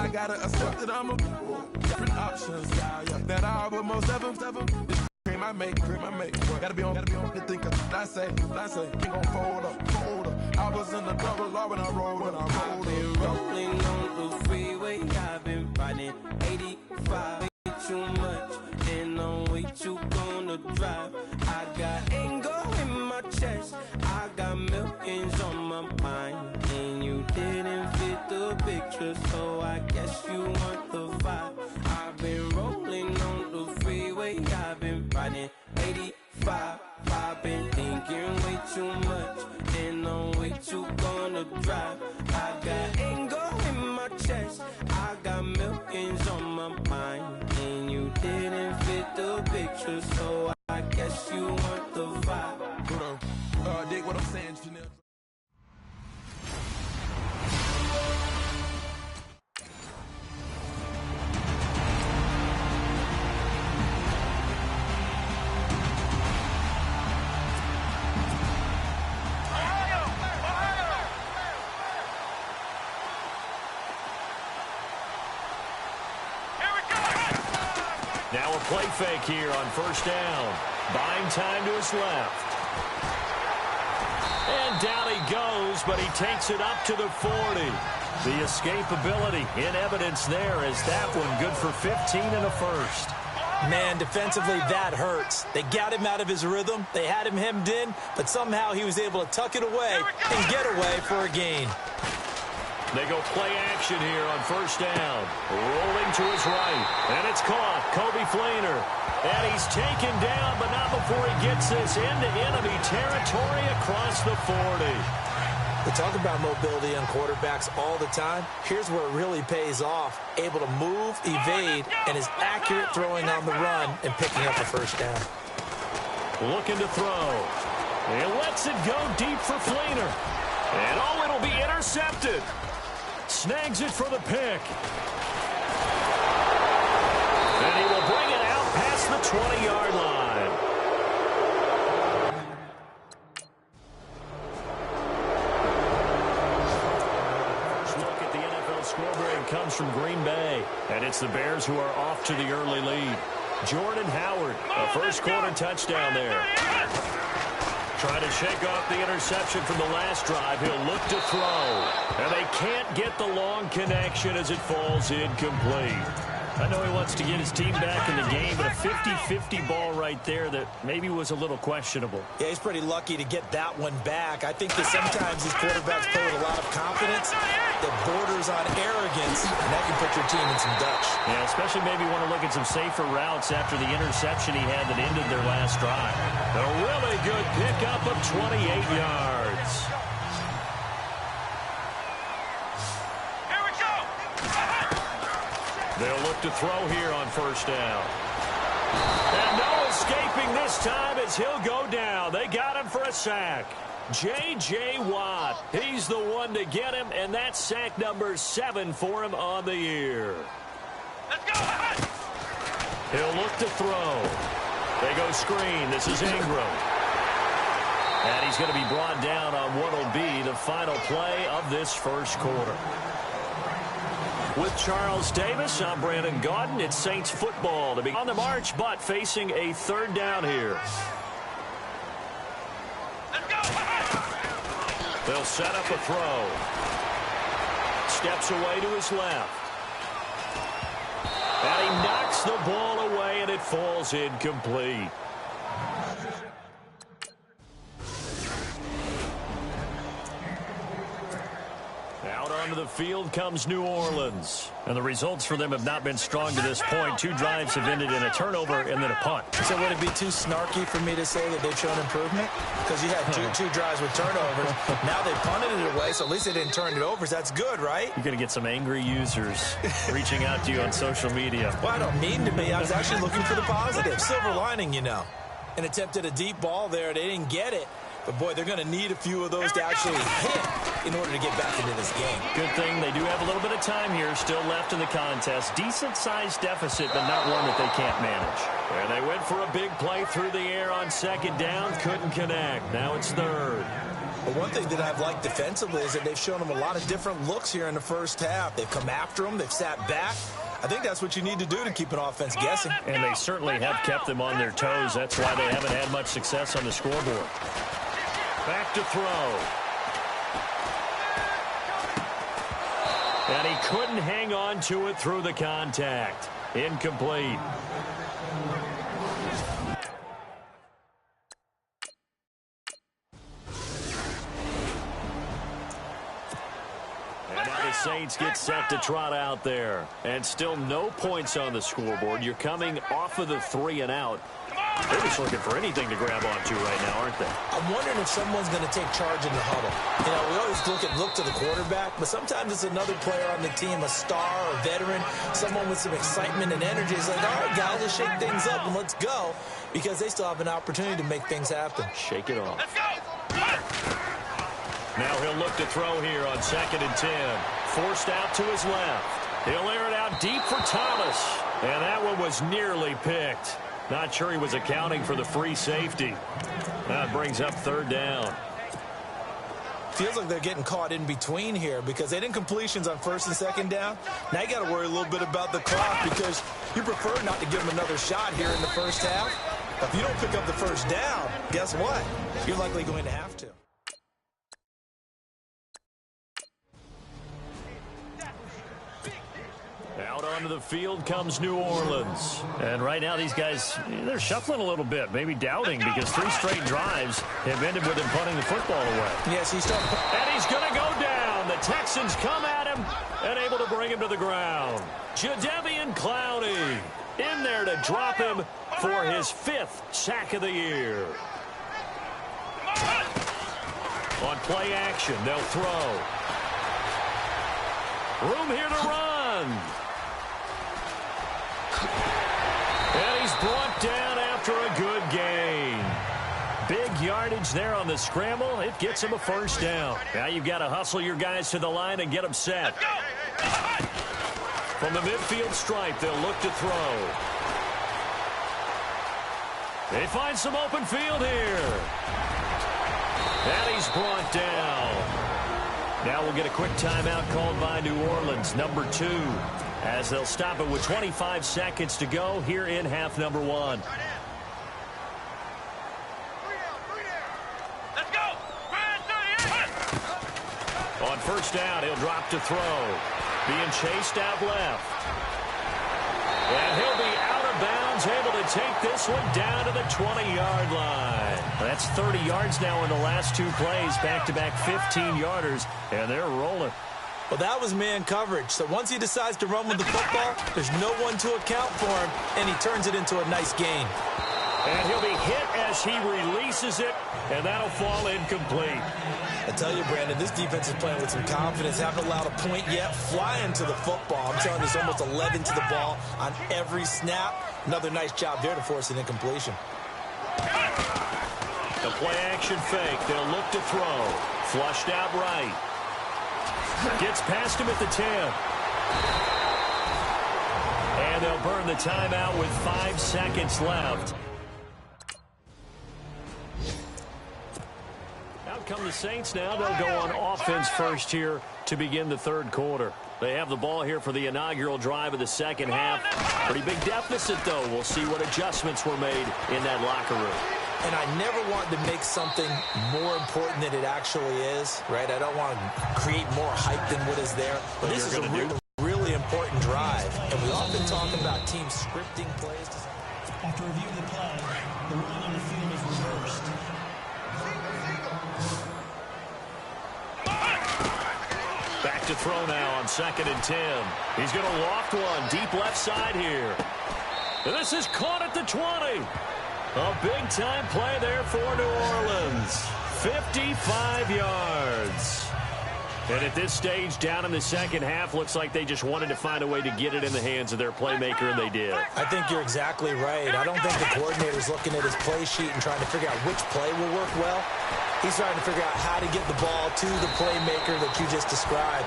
I gotta accept that I'm a different options. That I will most ever. Cream I make. Gotta be on the thinker. I say, ain't gon' fold up. I was in the double law when I rolled. I've been rolling on the freeway. I've been riding 85. Way too much, and I'm way too gonna drive. I got anger in my chest. I got millions on my mind, and you didn't fit the picture, so I guess you want the vibe. I've been rolling on the freeway. I've been riding 85. I've been thinking way too much, and I'm way too gonna drive. I got anger in my chest. I got millions on my mind, and you didn't fit the picture, so I guess you want the vibe. Dig what I'm saying, Janelle. Now a play fake here on first down. Buying time to his left. And down he goes, but he takes it up to the 40. The escapability in evidence there as that one good for 15 and a first. Man, defensively, that hurts. They got him out of his rhythm. They had him hemmed in, but somehow he was able to tuck it away and get away for a gain. They go play action here on first down. Rolling to his right. And it's caught. Kobe Fleener. And he's taken down, but not before he gets this into enemy territory across the 40. We talk about mobility on quarterbacks all the time. Here's where it really pays off. Able to move, evade, and is accurate throwing on the run and picking up the first down. Looking to throw. And lets it go deep for Fleener. And oh, it'll be intercepted. Snags it for the pick. And he will bring it out past the 20-yard line. Look at the NFL scoreboard comes from Green Bay. And it's the Bears who are off to the early lead. Jordan Howard, a first quarter touchdown there. Trying to shake off the interception from the last drive. He'll look to throw. And they can't get the long connection as it falls incomplete. I know he wants to get his team back in the game, but a 50-50 ball right there that maybe was a little questionable. Yeah, he's pretty lucky to get that one back. I think that sometimes these quarterbacks play with a lot of confidence that borders on arrogance, and that can put your team in some Dutch. Yeah, especially maybe want to look at some safer routes after the interception he had that ended their last drive. A really good pickup of 28 yards. They'll look to throw here on first down. And no escaping this time as he'll go down. They got him for a sack. J.J. Watt, he's the one to get him, and that's sack number 7 for him on the year. Let's go! He'll look to throw. They go screen. This is Ingram. And he's going to be brought down on what will be the final play of this first quarter. With Charles Davis, I'm Brandon Gaudin. It's Saints football to be on the march, but facing a third down here. Let's go! They'll set up a throw. Steps away to his left. And he knocks the ball away, and it falls incomplete. Out onto the field comes New Orleans. And the results for them have not been strong to this point. 2 drives have ended in a turnover and then a punt. So would it be too snarky for me to say that they've shown improvement? Because you had two drives with turnovers. Now they punted it away, so at least they didn't turn it over. So that's good, right? You're going to get some angry users reaching out to you on social media. Well, I don't mean to be. I was actually looking for the positive. Silver lining, you know. And attempted a deep ball there. They didn't get it. But, boy, they're going to need a few of those to actually hit in order to get back into this game. Good thing they do have a little bit of time here still left in the contest. Decent-sized deficit, but not one that they can't manage. And they went for a big play through the air on second down. Couldn't connect. Now it's third. But one thing that I've liked defensively is that they've shown them a lot of different looks here in the first half. They've come after them. They've sat back. I think that's what you need to do to keep an offense guessing. And they certainly have kept them on their toes. That's why they haven't had much success on the scoreboard. Back to throw. And he couldn't hang on to it through the contact. Incomplete. Saints get set to trot out there. And still no points on the scoreboard. You're coming off of the 3 and out. They're just looking for anything to grab onto right now, aren't they? I'm wondering if someone's going to take charge in the huddle. You know, we always look to the quarterback, but sometimes it's another player on the team, a star or veteran, someone with some excitement and energy. It's like, all right, guys, let's shake things up and let's go, because they still have an opportunity to make things happen. Shake it off. Let's go. Now he'll look to throw here on 2nd and 10. Forced out to his left. He'll air it out deep for Thomas. And that one was nearly picked. Not sure he was accounting for the free safety. That brings up 3rd down. Feels like they're getting caught in between here because they didn't completions on 1st and 2nd down. Now you got to worry a little bit about the clock because you prefer not to give them another shot here in the first half. If you don't pick up the 1st down, guess what? You're likely going to have to. Out onto the field comes New Orleans. And right now these guys, they're shuffling a little bit, maybe doubting because 3 straight drives have ended with him punting the football away. Yes, he's starting. And he's going to go down. The Texans come at him and able to bring him to the ground. Jadeveon Clowney in there to drop him for his 5th sack of the year. On play action, they'll throw. Room here to run. And he's brought down after a good gain. Big yardage there on the scramble. It gets him a 1st down. Now you've got to hustle your guys to the line and get them set. From the midfield stripe, they'll look to throw. They find some open field here. And he's brought down. Now we'll get a quick timeout called by New Orleans, number 2, as they'll stop it with 25 seconds to go here in half number 1. Let's go. On 1st down, he'll drop to throw. Being chased out left. And he'll be out of bounds, able to take this one down to the 20-yard line. That's 30 yards now in the last 2 plays, back-to-back 15-yarders, and they're rolling. Well, that was man coverage. So once he decides to run with the football, there's no one to account for him, and he turns it into a nice gain. And he'll be hit as he releases it, and that'll fall incomplete. I tell you, Brandon, this defense is playing with some confidence. Haven't allowed a point yet. Flying to the football. I'm telling you, it's almost 11 to the ball on every snap. Another nice job there to force an incompletion. The play-action fake. They'll look to throw. Flushed out right. Gets past him at the 10. And they'll burn the timeout with 5 seconds left. Out come the Saints now. They'll go on offense first here to begin the 3rd quarter. They have the ball here for the inaugural drive of the 2nd half. Pretty big deficit, though. We'll see what adjustments were made in that locker room. And I never want to make something more important than it actually is, right? I don't want to create more hype than what is there. But this is a really important drive. And we often talk about teams scripting plays. After reviewing the play, the ruling on the field is reversed. Back to throw now on 2nd and 10. He's going to loft one deep left side here. And this is caught at the 20. A big-time play there for New Orleans. 55 yards. And at this stage, down in the 2nd half, looks like they just wanted to find a way to get it in the hands of their playmaker, and they did. I think you're exactly right. I don't think the coordinator's looking at his play sheet and trying to figure out which play will work well. He's trying to figure out how to get the ball to the playmaker that you just described.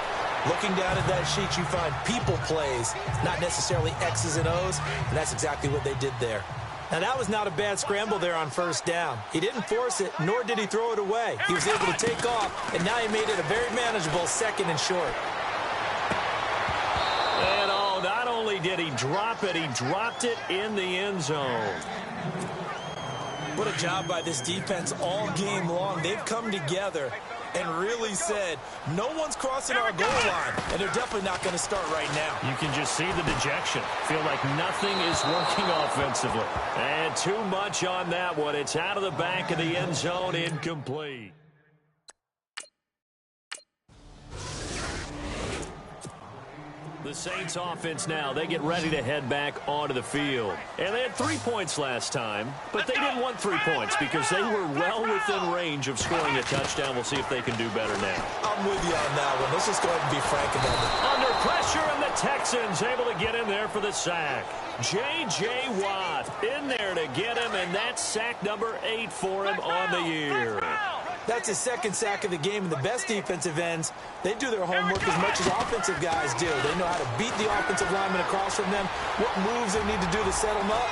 Looking down at that sheet, you find people plays, not necessarily X's and O's, and that's exactly what they did there. Now, that was not a bad scramble there on first down. He didn't force it, nor did he throw it away. He was able to take off, and now he made it a very manageable 2nd and short. And not only did he drop it, he dropped it in the end zone. What a job by this defense all game long. They've come together and really said, no one's crossing our goal line, and they're definitely not going to start right now. You can just see the dejection. Feel like nothing is working offensively. And too much on that one. It's out of the back of the end zone, incomplete. The Saints offense now, they get ready to head back onto the field. And they had 3 points last time, but they didn't want 3 points because they were well within range of scoring a touchdown. We'll see if they can do better now. I'm with you on that one. Let's just go ahead and be frank about it. Under pressure, and the Texans able to get in there for the sack. J.J. Watt in there to get him, and that's sack number 8 for him on the year. That's his 2nd sack of the game, and the best defensive ends, they do their homework as much as offensive guys do. They know how to beat the offensive lineman across from them, what moves they need to do to set them up.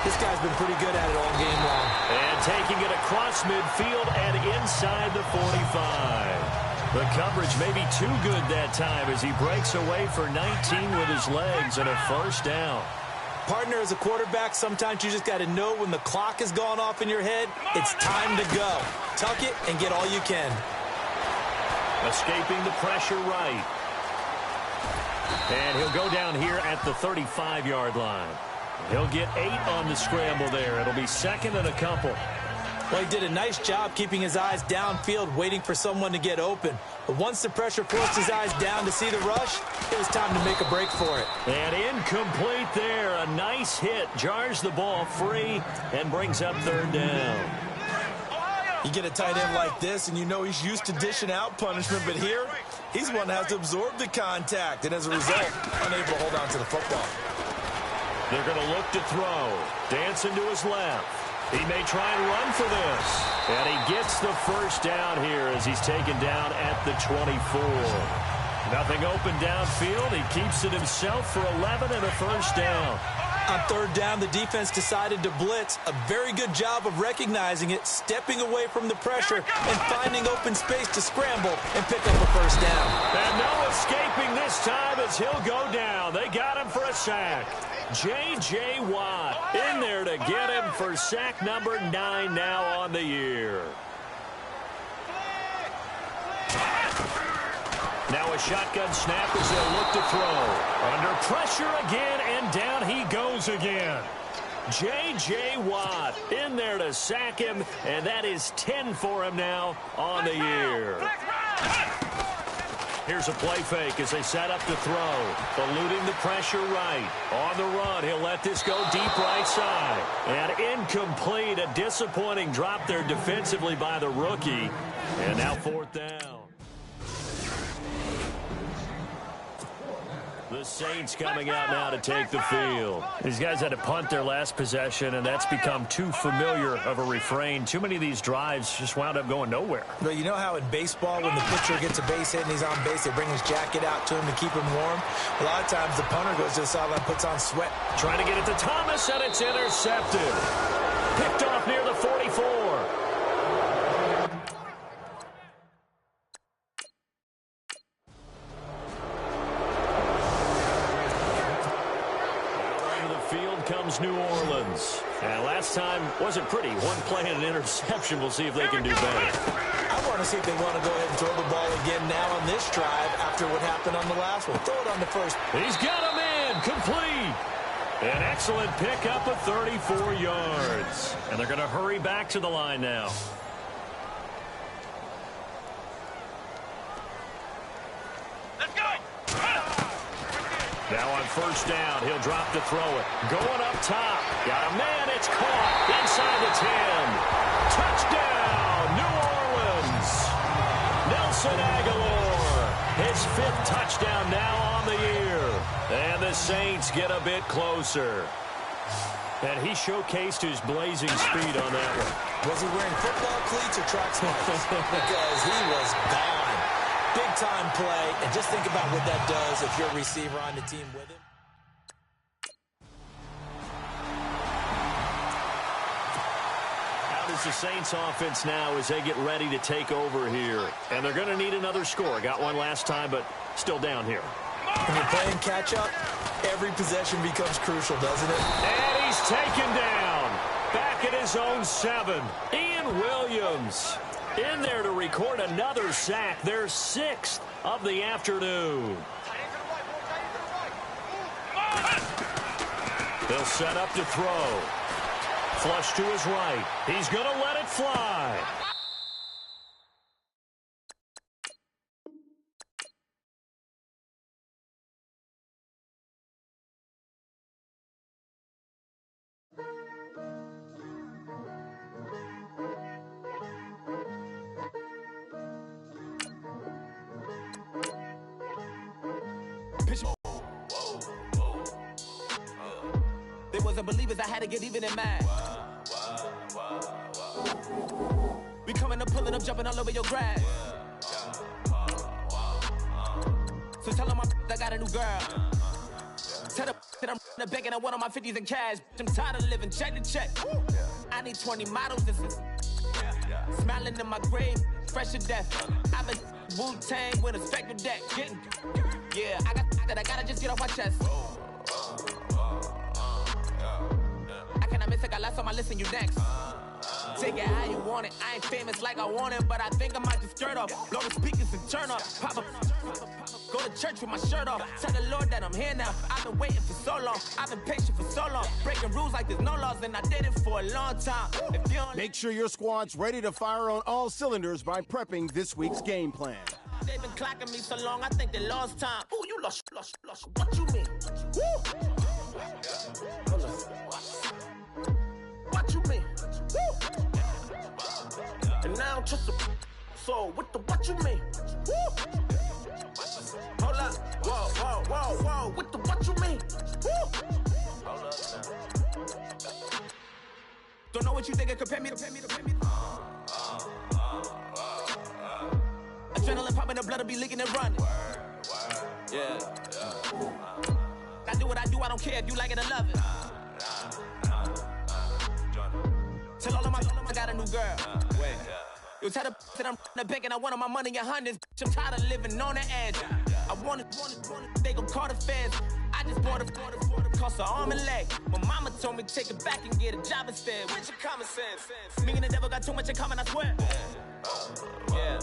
This guy's been pretty good at it all game long. And taking it across midfield and inside the 45. The coverage may be too good that time as he breaks away for 19 with his legs and a first down. Partner, as a quarterback, sometimes you just got to know when the clock has gone off in your head, it's time to go. Tuck it and get all you can. Escaping the pressure right. And he'll go down here at the 35-yard line. He'll get 8 on the scramble there. It'll be 2nd and a couple. Well, he did a nice job keeping his eyes downfield, waiting for someone to get open. But once the pressure forced his eyes down to see the rush, it was time to make a break for it. And incomplete there. A nice hit. Jars the ball free and brings up 3rd down. You get a tight end like this, and you know he's used to dishing out punishment, but here, he's one that has to absorb the contact, and as a result, unable to hold on to the football. They're going to look to throw. Dancing to his left. He may try and run for this. And he gets the first down here as he's taken down at the 24. Nothing open downfield. He keeps it himself for 11 and a first down. On 3rd down, the defense decided to blitz. A very good job of recognizing it, stepping away from the pressure, and finding open space to scramble and pick up a first down. And no escaping this time as he'll go down. They got him for a sack. J.J. Watt in there to get him for sack number 9 now on the year. Now a shotgun snap as they'll look to throw. Under pressure again, and down he goes again. J.J. Watt in there to sack him, and that is 10 for him now on the year. Here's a play fake as they set up to throw. Eluding the pressure right. On the run, he'll let this go deep right side. And incomplete. A disappointing drop there defensively by the rookie. And now 4th down. The Saints coming out now to take the field. These guys had to punt their last possession, and that's become too familiar of a refrain. Too many of these drives just wound up going nowhere. But you know how in baseball, when the pitcher gets a base hit and he's on base, they bring his jacket out to him to keep him warm? A lot of times the punter goes to the sideline, puts on sweat. Trying to get it to Thomas, and it's intercepted. Picked off near the 44. Comes New Orleans. And last time wasn't pretty. One play and an interception. We'll see if they can do better. I want to see if they want to go ahead and throw the ball again now on this drive after what happened on the last one. Throw it on the first. He's got him in. Complete. An excellent pickup of 34 yards. And they're going to hurry back to the line now. Now on first down, he'll drop to throw it. Going up top. Got a man. It's caught. Inside the 10. Touchdown, New Orleans. Nelson Aguilar. His 5th touchdown now on the year. And the Saints get a bit closer. And he showcased his blazing speed on that one. Was he wearing football cleats or track spikes? Because he was gone. Big-time play, and just think about what that does if you're a receiver on the team with him. out is the Saints offense now as they get ready to take over here. And they're going to need another score. Got one last time, but still down here. When you're playing catch-up, every possession becomes crucial, doesn't it? And he's taken down. Back at his own 7. Ian Williams in there to record another sack. Their 6th of the afternoon. He'll set up to throw. Flush to his right. He's going to let it fly. They wasn't believers, I had to get even in mad. We coming up, pulling up, jumping all over your grass. So tell them I got a new girl. Tell them that I'm begging on one of my 50s in cash. I'm tired of living check to check. I need 20 models and smiling in my grave, fresh to death. I've been Wu-Tang with a spectral deck. Yeah, I gotta just get off my chest. I cannot miss it, got last on my list and you next. Take it how you want it. I ain't famous like I want it, but I think I might just skirt off. Blow the speakers and turn up. Pop up. Go to church with my shirt off. Tell the Lord that I'm here now. I've been waiting for so long. I've been patient for so long. Breaking rules like there's no laws, and I did it for a long time. If you don't Make sure your squad's ready to fire on all cylinders by prepping this week's game plan. They've been clocking me so long, I think they lost time. Ooh, you lost. What you mean? Woo! What you mean? Woo! And now just a so what you mean? Woo! Hold up, whoa, what you mean? Woo! Hold up. Don't know what you think, compare me to. Adrenaline popping, the blood will be leaking and running. Yeah. I do what I do, I don't care if you like it or love it. Tell all of my I got a new girl. Wait. You tell the that I'm the bank and I want all my money in hundreds. I'm tired of living on the edge. I want it, they gon' call the feds. I just bought a cost an arm and leg. My mama told me take it back and get a job instead. Where's your common sense? Me and the devil got too much in common, I swear. Yeah.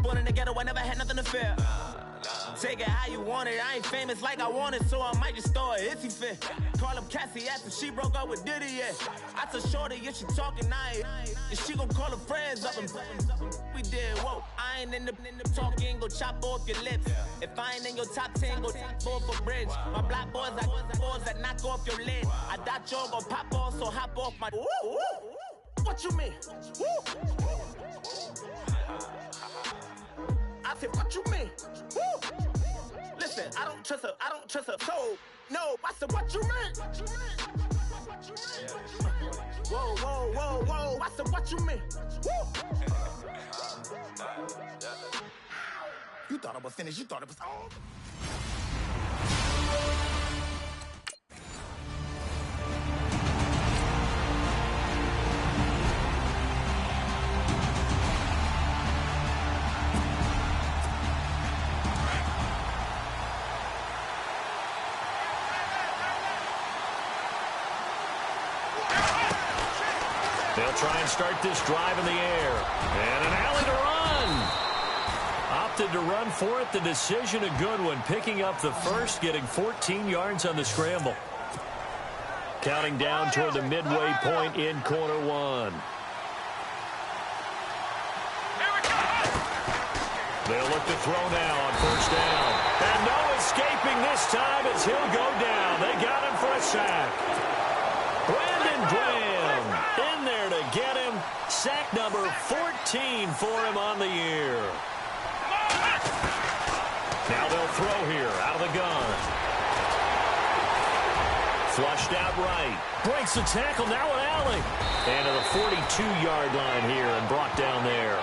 Born in the ghetto, I never had nothing to fear. Take it how you want it. I ain't famous like I want it, so I might just throw it if he fit. Call up Cassie after she broke up with Diddy, yeah. I told Shorty, if she talking, if she gon' call her friends up and we did, whoa. I ain't in the talking, go chop off your lips. If I ain't in your top 10, go top 4 for bridge. My black boys, I got boys that knock off your lid. I thought y'all gon' pop off, so hop off my. What you mean? I said, what you mean? Woo! Listen, I don't trust her, so, no, I said, what you mean? Whoa, I said, what you mean? Woo! You thought I was finished, you thought it was on. They'll try and start this drive in the air. And an alley to run. Opted to run for it. The decision a good one. Picking up the first, getting 14 yards on the scramble. Counting down toward the midway point in quarter one. They'll look to throw now on first down. And no escaping this time as he'll go down. They got him for a sack. Brandon Graham in there to get him. Sack number 14 for him on the year. Now they'll throw here out of the gun. Flushed out right. Breaks the tackle now with Alley. And to the 42-yard line here and brought down there.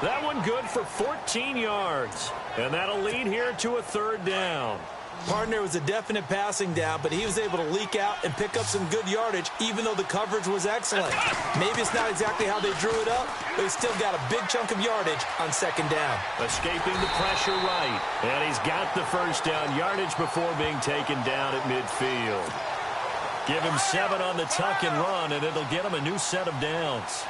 That one good for 14 yards. And that'll lead here to a third down. Partner was a definite passing down, but he was able to leak out and pick up some good yardage, even though the coverage was excellent. Maybe it's not exactly how they drew it up, but he still got a big chunk of yardage on second down. Escaping the pressure right, and he's got the first down yardage before being taken down at midfield. Give him 7 on the tuck and run, and it'll get him a new set of downs.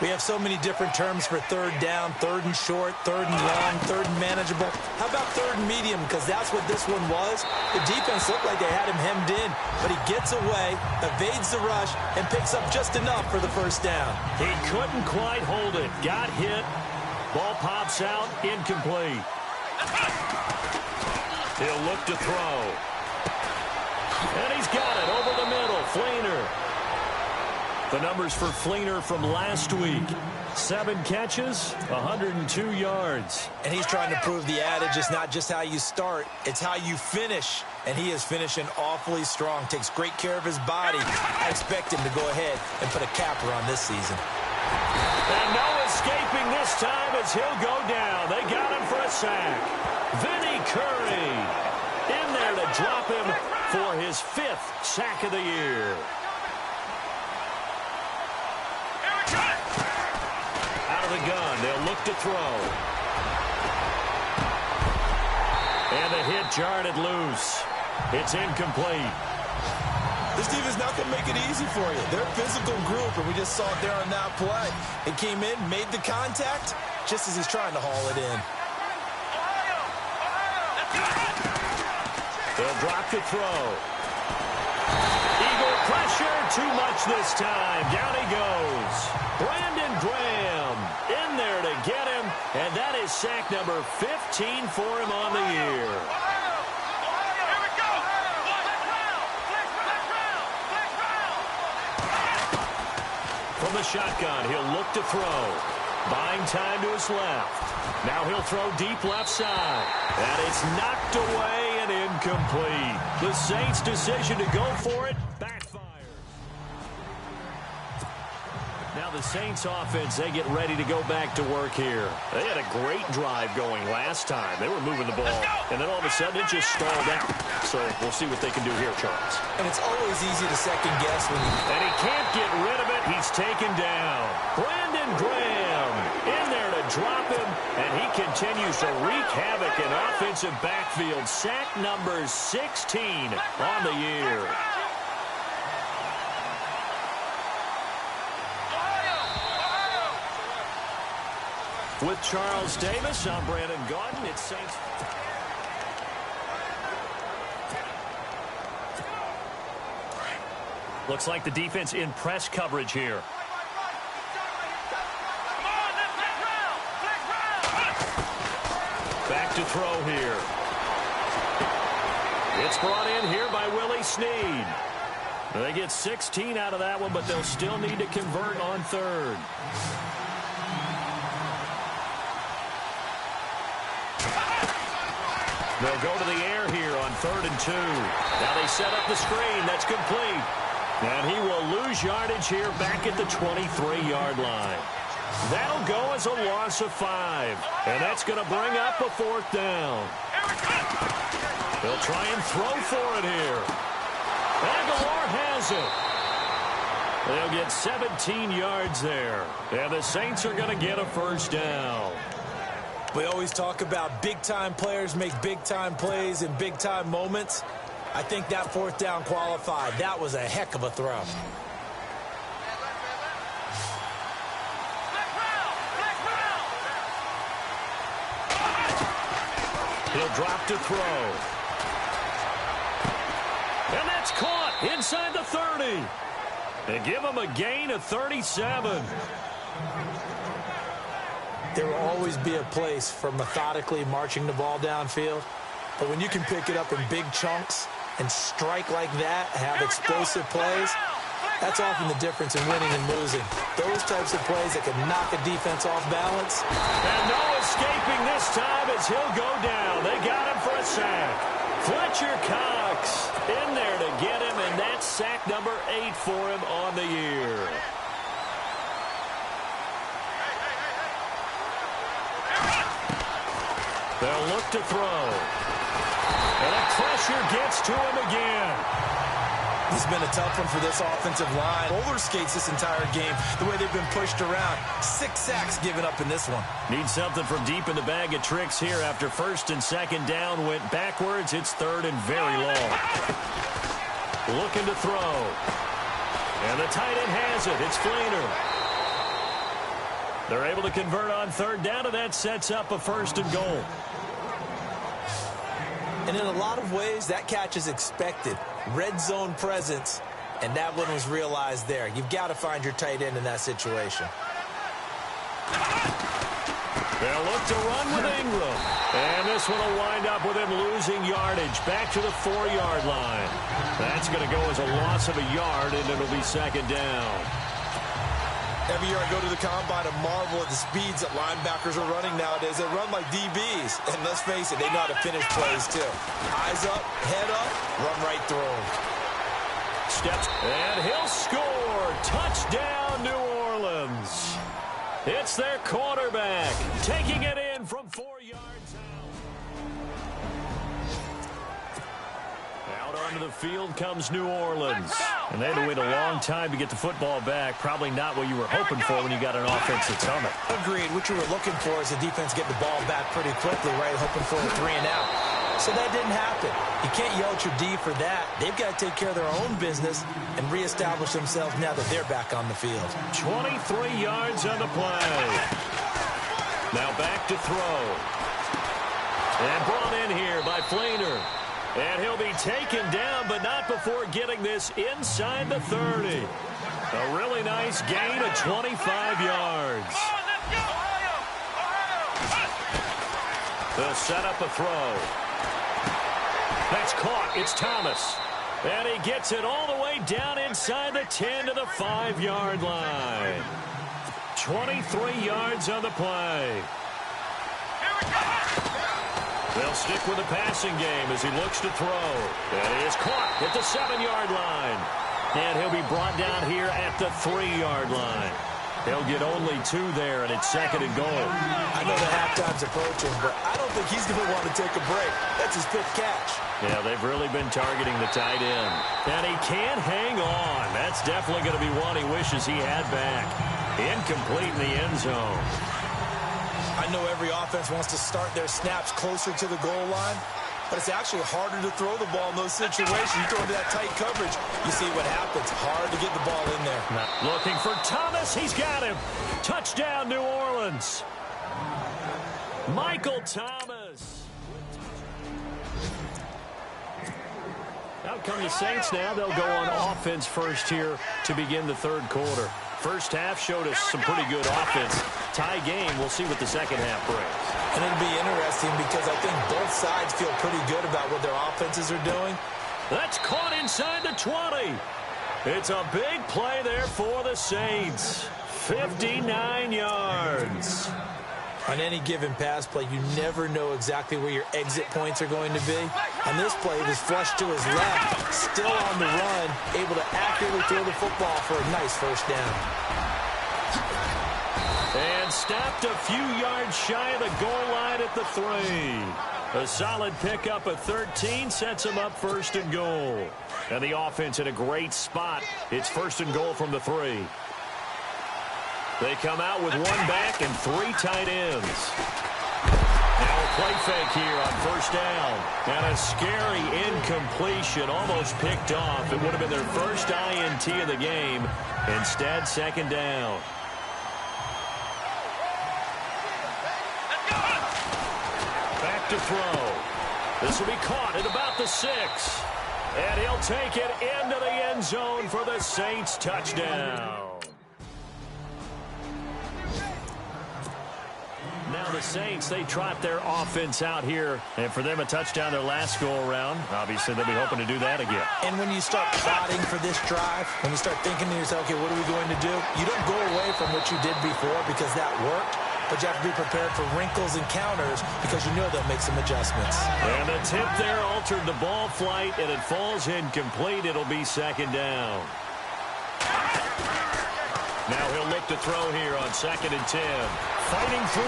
We have so many different terms for third down, third and short, third and long, third and manageable. How about third and medium? Because that's what this one was. The defense looked like they had him hemmed in, but he gets away, evades the rush, and picks up just enough for the first down. He couldn't quite hold it. Got hit. Ball pops out, incomplete. He'll look to throw. And he's got it over the middle. Fleener. The numbers for Fleener from last week. 7 catches, 102 yards. And he's trying to prove the adage is not just how you start, it's how you finish. And he is finishing awfully strong. Takes great care of his body. I expect him to go ahead and put a capper on this season. And no escaping this time as he'll go down. They got him for a sack. Vinny Curry in there to drop him for his 5th sack of the year. Out of the gun, they'll look to throw. And the hit jarred it loose. It's incomplete. This defense not going to make it easy for you. They're a physical group, and we just saw it there on that play. It came in, made the contact, just as he's trying to haul it in. They'll drop to throw. Eagle pressure, too much this time. Down he goes. Brandon Graham in there to get him, and that is sack number 15 for him on the year. From the shotgun, he'll look to throw. Buying time to his left. Now he'll throw deep left side. And it's knocked away and incomplete. The Saints' decision to go for it backfires. Now the Saints offense, they get ready to go back to work here. They had a great drive going last time. They were moving the ball, and then all of a sudden it just stalled out. So we'll see what they can do here, Charles. And it's always easy to second guess when you... And he can't get rid of it. He's taken down. Brandon Graham in there to drop him, and he continues to wreak havoc in offensive backfield. Sack number 16 on the year. With Charles Davis, I'm Brandon Gaudin. It's Saints. Looks like the defense in press coverage here. Back to throw here. It's brought in here by Willie Snead. They get 16 out of that one, but they'll still need to convert on third. They'll go to the air here on 3rd and 2. Now they set up the screen. That's complete. And he will lose yardage here back at the 23-yard line. That'll go as a loss of 5. And that's going to bring up a 4th down. They'll try and throw for it here. Aguilar has it. They'll get 17 yards there. And the Saints are going to get a first down. We always talk about big-time players make big-time plays in big-time moments. I think that 4th down qualified. That was a heck of a throw. He'll drop to throw. And that's caught inside the 30. They give him a gain of 37. There will always be a place for methodically marching the ball downfield. But when you can pick it up in big chunks and strike like that, have explosive plays, that's often the difference in winning and losing. Those types of plays that can knock a defense off balance. And no escaping this time as he'll go down. They got him for a sack. Fletcher Cox in there to get him, and that's sack number 8 for him on the year. They'll look to throw. And a pressure pressure gets to him again. It's been a tough one for this offensive line. Roller skates this entire game, the way they've been pushed around. 6 sacks given up in this one. Need something from deep in the bag of tricks here. After first and second down went backwards, it's third and very long. Looking to throw. And the tight end has it. It's Fleener. They're able to convert on third down, and that sets up a first and goal. And in a lot of ways, that catch is expected. Red zone presence, and that one was realized there. You've got to find your tight end in that situation. They'll look to run with Ingram. And this one will wind up with him losing yardage back to the 4-yard line. That's going to go as a loss of a yard, and it'll be second down. Every year I go to the combine and marvel at the speeds that linebackers are running nowadays. They run like DBs. And let's face it, they know how to finish plays too. Eyes up, head up, run right through them. Steps, and he'll score. Touchdown, New Orleans. It's their quarterback taking it in from 4 yards out. Out onto the field comes New Orleans. And they had to wait a long time to get the football back. Probably not what you were hoping for when you got an offense that's humming. Agreed. What you were looking for is the defense getting the ball back pretty quickly, right? Hoping for a 3 and out. So that didn't happen. You can't yell at your D for that. They've got to take care of their own business and reestablish themselves now that they're back on the field. 23 yards on the play. Now back to throw. And brought in here by Fleener. And he'll be taken down, but not before getting this inside the 30. A really nice gain of 25 yards. They'll set up a throw. That's caught. It's Thomas. And he gets it all the way down inside the 10 to the 5-yard line. 23 yards on the play. They'll stick with the passing game as he looks to throw. And he is caught at the 7-yard line. And he'll be brought down here at the 3-yard line. They'll get only 2 there, and it's second and goal. I know the halftime's approaching, but I don't think he's going to want to take a break. That's his 5th catch. Yeah, they've really been targeting the tight end. And he can't hang on. That's definitely going to be one he wishes he had back. Incomplete in the end zone. I know every offense wants to start their snaps closer to the goal line, but it's actually harder to throw the ball in those situations. You throw into that tight coverage, you see what happens. Hard to get the ball in there. Looking for Thomas. He's got him. Touchdown, New Orleans. Michael Thomas. Out come the Saints now. They'll go on offense first here to begin the third quarter. First half showed us some pretty good offense. Tie game. We'll see what the second half brings. And it'll be interesting because I think both sides feel pretty good about what their offenses are doing. That's caught inside the 20. It's a big play there for the Saints. 59 yards. On any given pass play, you never know exactly where your exit points are going to be. On this play, it was flushed to his left, still on the run, able to accurately throw the football for a nice first down. And stopped a few yards shy of the goal line at the 3. A solid pickup of 13 sets him up first and goal. And the offense in a great spot. It's first and goal from the 3. They come out with 1 back and 3 tight ends. Now a play fake here on first down. And a scary incompletion, almost picked off. It would have been their first INT of the game. Instead, second down. Back to throw. This will be caught at about the 6. And he'll take it into the end zone for the Saints touchdown. Now the Saints, they trot their offense out here. And for them, a touchdown their last go-around. Obviously, they'll be hoping to do that again. And when you start plotting for this drive, when you start thinking to yourself, okay, what are we going to do? You don't go away from what you did before because that worked. But you have to be prepared for wrinkles and counters because you know they'll make some adjustments. And the tip there altered the ball flight, and it falls incomplete. It'll be second down. Now he'll look to throw here on second and 10. Fighting through.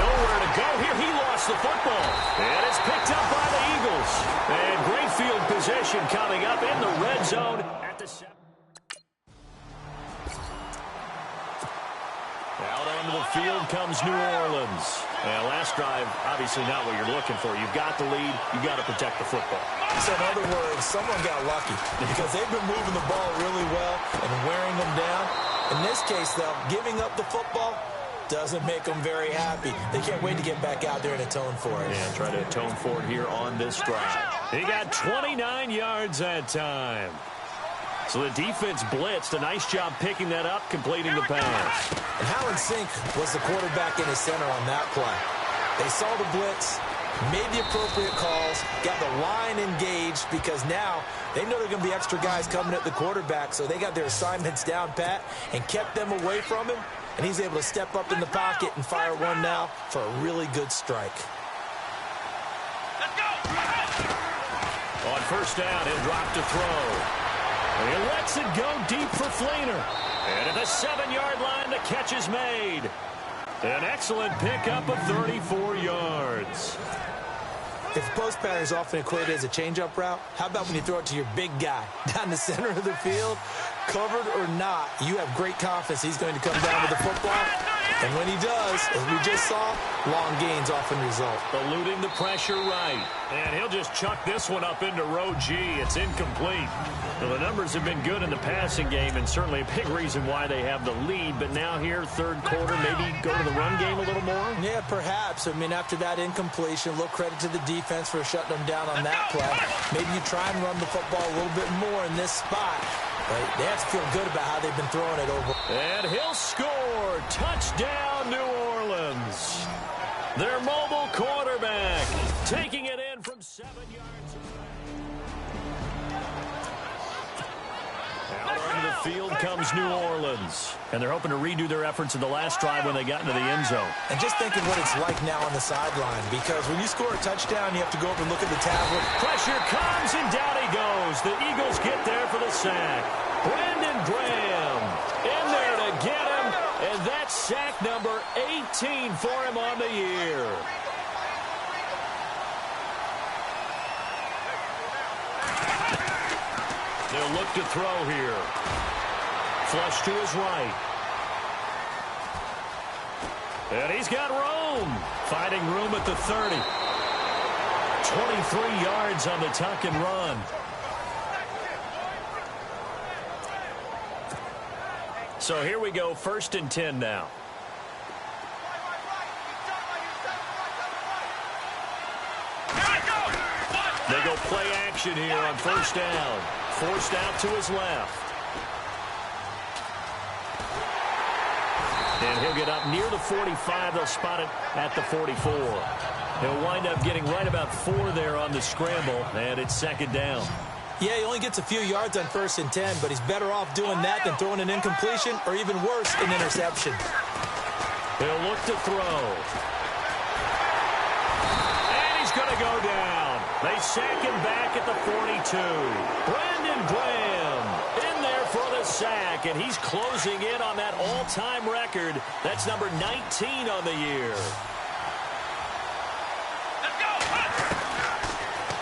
Nowhere to go here. He lost the football. And it's picked up by the Eagles. And great position coming up in the red zone at the 7. Out onto the field comes New Orleans. And last drive, obviously not what you're looking for. You've got the lead. You've got to protect the football. So in other words, someone got lucky because they've been moving the ball really well and wearing them down. In this case, though, giving up the football doesn't make them very happy. They can't wait to get back out there and atone for it. Yeah, try to atone for it here on this drive. He got 29 yards that time. So the defense blitzed. A nice job picking that up, completing the pass. And how in sync was the quarterback in his center on that play? They saw the blitz, made the appropriate calls, got the line engaged because now they know there are going to be extra guys coming at the quarterback, so they got their assignments down pat and kept them away from him, and he's able to step up in the pocket and fire one now for a really good strike. Let's go! On first down, he'll drop to throw. He lets it go deep for Fleener. And at the 7-yard line, the catch is made. An excellent pickup of 34 yards. If post pattern is often equated as a change-up route, how about when you throw it to your big guy down the center of the field? Covered or not, you have great confidence he's going to come down with the football. And when he does, as we just saw, long gains often result. Eluding the pressure right. And he'll just chuck this one up into row G. It's incomplete. Well, the numbers have been good in the passing game, and certainly a big reason why they have the lead. But now here, third quarter, maybe go to the run game a little more? Yeah, perhaps. I mean, after that incompletion, a little credit to the defense for shutting them down on that play. Maybe you try and run the football a little bit more in this spot. But they have to feel good about how they've been throwing it over. And he'll score. Touchdown, New Orleans. Their mobile quarterback taking it in from 7 yards away. Out onto the field comes New Orleans. And they're hoping to redo their efforts in the last drive when they got into the end zone. And just think of what it's like now on the sideline, because when you score a touchdown, you have to go over and look at the tablet. Pressure comes, and down he goes. The Eagles get there for the sack. Brandon Graham in there to get him, and that's sack number 18 for him on the year. They'll look to throw here. Flush to his right. And he's got room. Finding room at the 30. 23 yards on the tuck and run. So here we go, 1st and 10 now. They go play action here on first down. Forced out to his left. And he'll get up near the 45. They'll spot it at the 44. He'll wind up getting right about 4 there on the scramble, and it's 2nd down. Yeah, he only gets a few yards on 1st and 10, but he's better off doing that than throwing an incompletion or even worse, an interception. He'll look to throw. And he's going to go down. They sack him back at the 42. Brandon Graham in there for the sack, and he's closing in on that all-time record. That's number 19 on the year.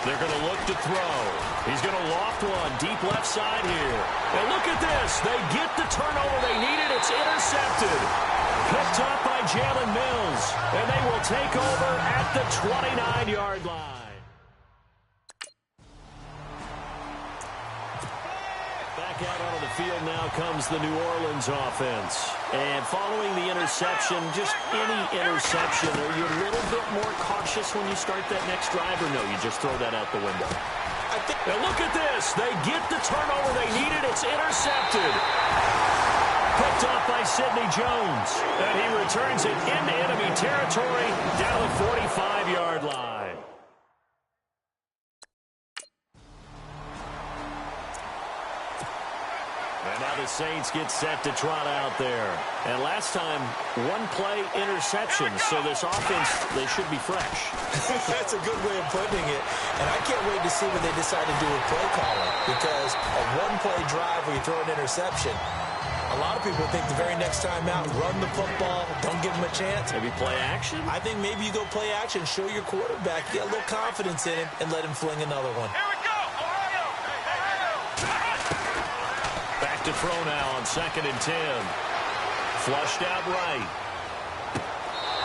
They're going to look to throw. He's going to loft one deep left side here. And look at this. They get the turnover they needed. It's intercepted. Picked up by Jalen Mills. And they will take over at the 29-yard line. Back out onto the field now comes the New Orleans offense. And following the interception, just any interception, are you a little bit more cautious when you start that next drive, or no, you just throw that out the window? Now look at this. They get the turnover they needed. It's intercepted. Picked off by Sidney Jones. And he returns it into enemy territory down the 45-yard line. And now the Saints get set to trot out there. And last time, 1-play interception. So this offense, they should be fresh. That's a good way of putting it. And I can't wait to see what they decide to do with play calling. Because a 1-play drive where you throw an interception, a lot of people think the very next time out, run the football, don't give them a chance. Maybe play action? I think maybe you go play action, show your quarterback, get a little confidence in him, and let him fling another one. Here we go, Ohio! Back to throw now on 2nd and 10. Flushed out right.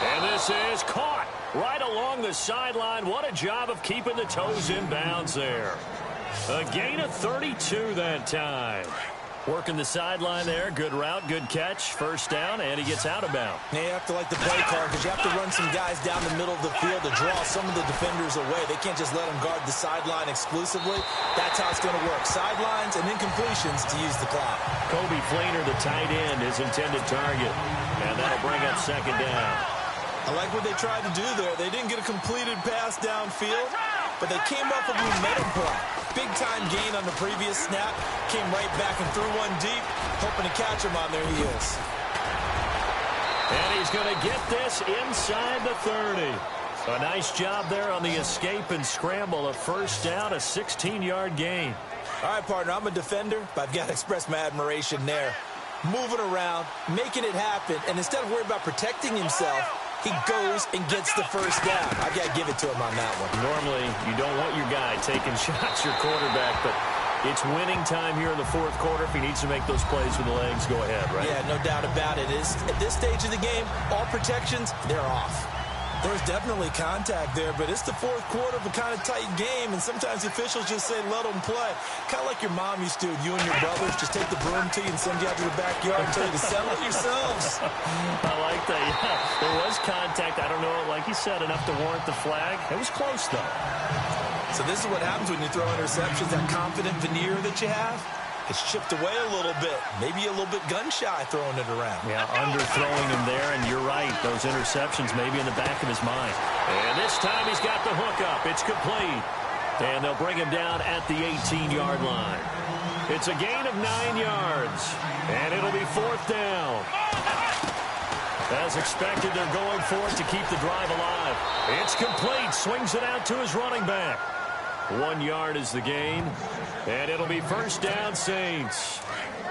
And this is caught right along the sideline. What a job of keeping the toes in bounds there. A gain of 32 that time. Working the sideline there. Good route, good catch. First down, and he gets out of bounds. Yeah, you have to like the play card because you have to run some guys down the middle of the field to draw some of the defenders away. They can't just let them guard the sideline exclusively. That's how it's going to work. Sidelines and incompletions to use the clock. Kobe Fleener, the tight end, his intended target. And that'll bring up 2nd down. I like what they tried to do there. They didn't get a completed pass downfield, but they came up with a momentum play. Big-time gain on the previous snap. Came right back and threw one deep, hoping to catch them on their heels. And he's going to get this inside the 30. A nice job there on the escape and scramble. A first down, a 16-yard gain. All right, partner, I'm a defender, but I've got to express my admiration there. Moving around, making it happen, and instead of worrying about protecting himself, he goes and gets the first down. I got to give it to him on that one. Normally, you don't want your guy taking shots, your quarterback, but it's winning time here in the 4th quarter. If he needs to make those plays with the legs, go ahead, right? Yeah, no doubt about it. At this stage of the game, all protections, they're off. There's definitely contact there, but it's the 4th quarter of a kind of tight game, and sometimes the officials just say, let them play. Kind of like your mom used to, you and your brothers just take the broom to you and send you out to the backyard and tell you to settle it yourselves. I like that, yeah. There was contact. I don't know, like you said, enough to warrant the flag. It was close, though. So this is what happens when you throw interceptions, that confident veneer that you have. It's chipped away a little bit. Maybe a little bit gun-shy throwing it around. Yeah, underthrowing him there, and you're right. Those interceptions maybe in the back of his mind. And this time he's got the hook up. It's complete. And they'll bring him down at the 18-yard line. It's a gain of 9 yards. And it'll be 4th down. As expected, they're going for it to keep the drive alive. It's complete. Swings it out to his running back. 1 yard is the gain. And it'll be first down, Saints.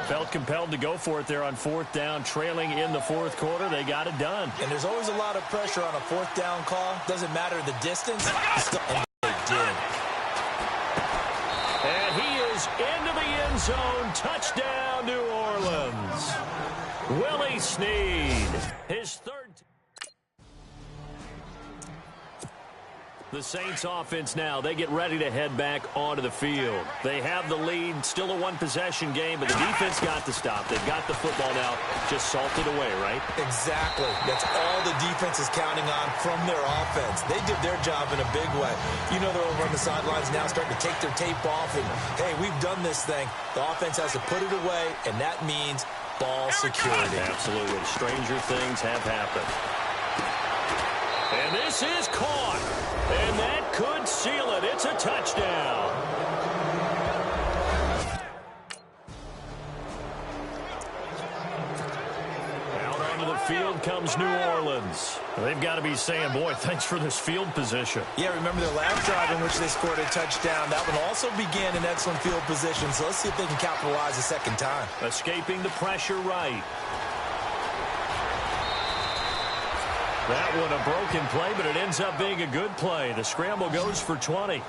Felt compelled to go for it there on 4th down, trailing in the 4th quarter. They got it done. And there's always a lot of pressure on a 4th down call. Doesn't matter the distance. And they did. And he is into the end zone. Touchdown, New Orleans. Willie Snead, his 3rd. The Saints offense now, they get ready to head back onto the field. They have the lead, still a one-possession game, but the defense got to stop. They've got the football now, just salted away, right? Exactly. That's all the defense is counting on from their offense. They did their job in a big way. You know they're over on the sidelines now starting to take their tape off, and, hey, we've done this thing. The offense has to put it away, and that means ball security. Absolutely. Stranger things have happened. And this is caught. And that could seal it. It's a touchdown. Out onto the field comes New Orleans. They've got to be saying, boy, thanks for this field position. Yeah, remember their last drive in which they scored a touchdown. That one also began in excellent field position, so let's see if they can capitalize a second time. Escaping the pressure right. That one a broken play, but it ends up being a good play. The scramble goes for 20.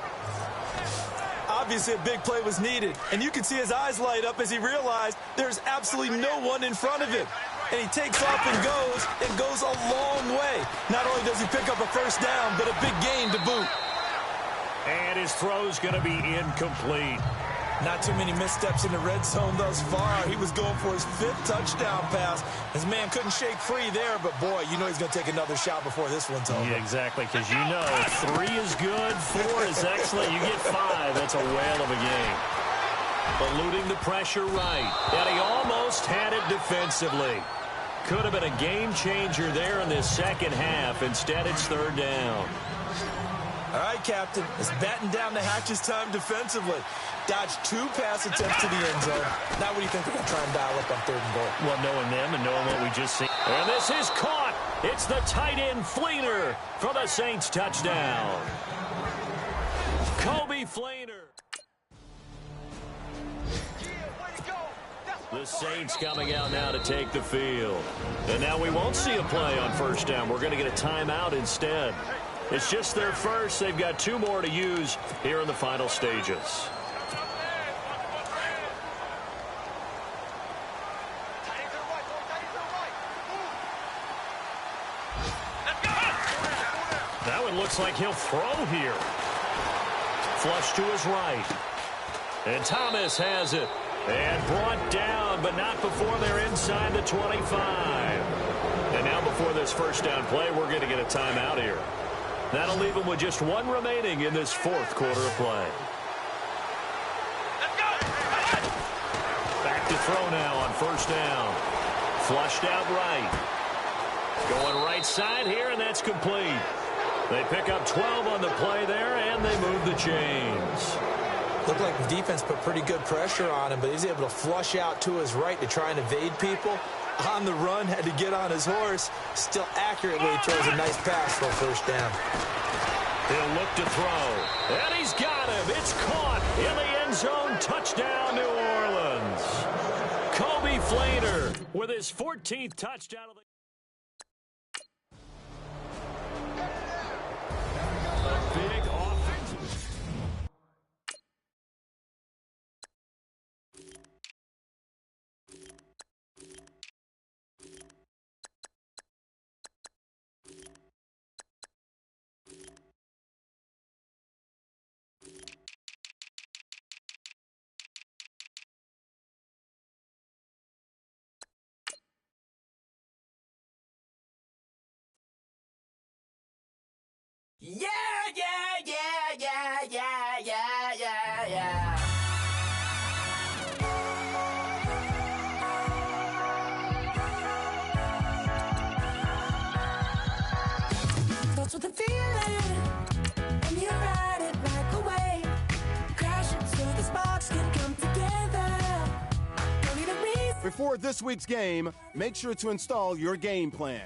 Obviously, a big play was needed, and you can see his eyes light up as he realized there's absolutely no one in front of him. And he takes off and goes a long way. Not only does he pick up a first down, but a big gain to boot. And his throw's going to be incomplete. Not too many missteps in the red zone thus far. He was going for his 5th touchdown pass. His man couldn't shake free there, but boy, you know he's going to take another shot before this one's over. Yeah, exactly, because you know 3 is good, 4 is excellent. You get 5. That's a whale of a game. Eluding the pressure right, and he almost had it defensively. Could have been a game changer there in this second half. Instead, it's 3rd down. All right, Captain, it's batten down the hatches time defensively. Dodged 2 pass attempts to the end zone. Now what do you think they're going to try and dial up on 3rd and goal? Well, knowing them and knowing what we just seen. And this is caught. It's the tight end Fleener for the Saints touchdown. Kobe Fleener. The Saints coming out now to take the field. And now we won't see a play on 1st down. We're going to get a timeout instead. It's just their first. They've got 2 more to use here in the final stages. Looks like he'll throw here. Flush to his right. And Thomas has it. And brought down, but not before they're inside the 25. And now before this first down play, we're going to get a timeout here. That'll leave them with just one remaining in this fourth quarter of play. Let's go! Back to throw now on first down. Flushed out right. Going right side here, and that's complete. They pick up 12 on the play there, and they move the chains. Looked like the defense put pretty good pressure on him, but he's able to flush out to his right to try and evade people. On the run, had to get on his horse. Still accurately throws a nice pass for a first down. He'll look to throw. And he's got him. It's caught in the end zone. Touchdown, New Orleans. Kobe Flater with his 14th touchdown of the big offensive. Yeah, yeah, yeah, yeah, yeah, yeah, yeah, yeah. Starts with a feeling, and you ride it right away. Crash it so the sparks can come together. Don't need a reason. Before this week's game, make sure to install your game plan.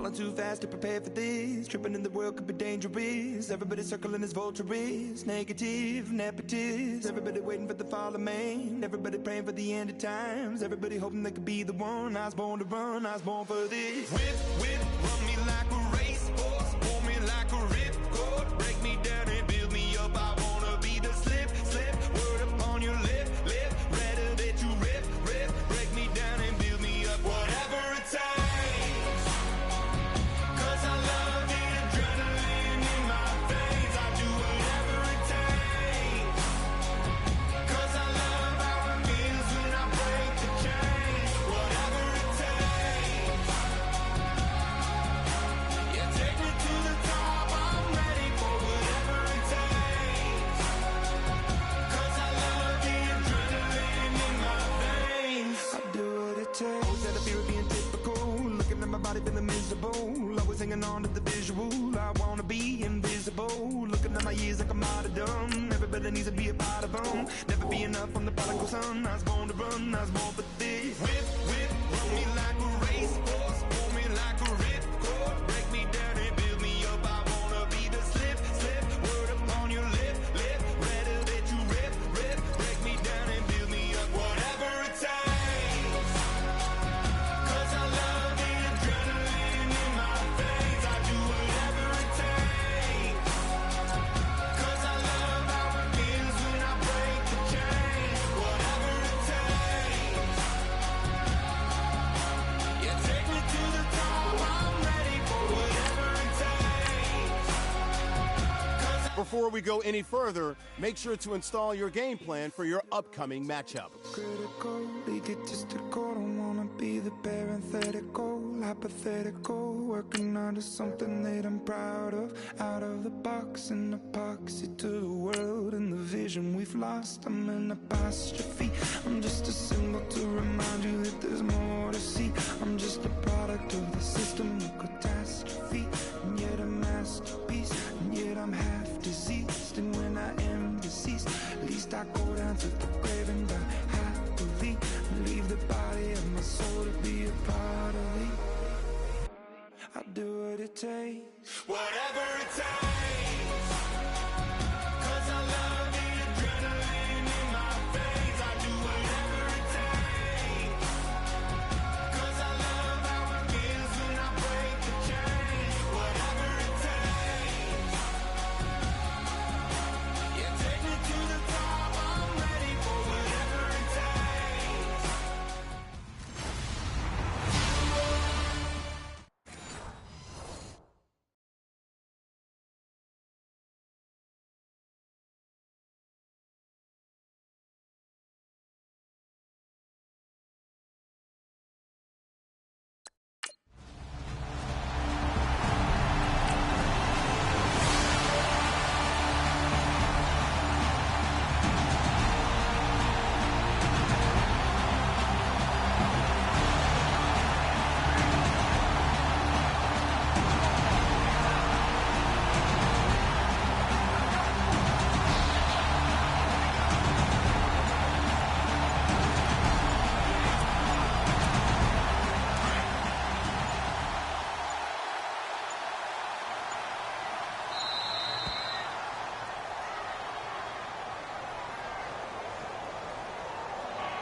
Falling too fast to prepare for this. Tripping in the world could be dangerous. Everybody circling as vultures. Negative, nepotist. Everybody waiting for the fall of man. Everybody praying for the end of times. Everybody hoping they could be the one. I was born to run, I was born for this. Whip, run me like a racehorse. Pull me like a ripcord. Break me down and build me up. I wanna be the slip. Word upon your lip. Rather that you rip. Break me down and build me up. Whatever it takes. 'Cause I love the adrenaline in my veins. I do whatever it takes. 'Cause I love how it feels when I break the chains. Whatever it takes. Yeah, take me to the top. I'm ready for whatever it takes. 'Cause I love the adrenaline in my veins. I do what it takes. Always had a fear of being typical. Looking at my body feeling miserable. Always hanging on to the visual. I wanna be invisible. Looking at my years like a martyrdom. Everybody needs to be a part of them. Never be enough from the prodigal son. I was born to run, I was born for this. Whip, run me like a racehorse. Pull me like a ripcord. Break me down and build me up. I wanna be the slip. Word upon your lip. Rather that you rip. Break me down and build me up. Whatever it takes. 'Cause I love the adrenaline in my veins. I do whatever it takes. 'Cause I love how it feels when I break the chains. Whatever it takes. Yeah, take me to the top. I'm ready for whatever it takes. 'Cause Before we go any further, make sure to install your game plan for your upcoming matchup. critical, egotistical. Don't wanna be the parenthetical, hypothetical. Working under something that I'm proud of. Out of the box, an epoxy to the world and the vision we've lost. I'm an apostrophe. I'm just a symbol to remind you that there's more to see. I'm just a product of the system of catastrophe, and yet a masterpiece, and yet I'm half diseased. And when I am deceased, at least I go down to the grave and die happily, and leave the body of my soul to be a part of me. I do what it takes. Whatever it takes. 'Cause I love the adrenaline in my veins. I do whatever it takes. 'Cause I love how it feels when I break the chains. Whatever it takes. Yeah, take me to the top. I'm ready for whatever it takes.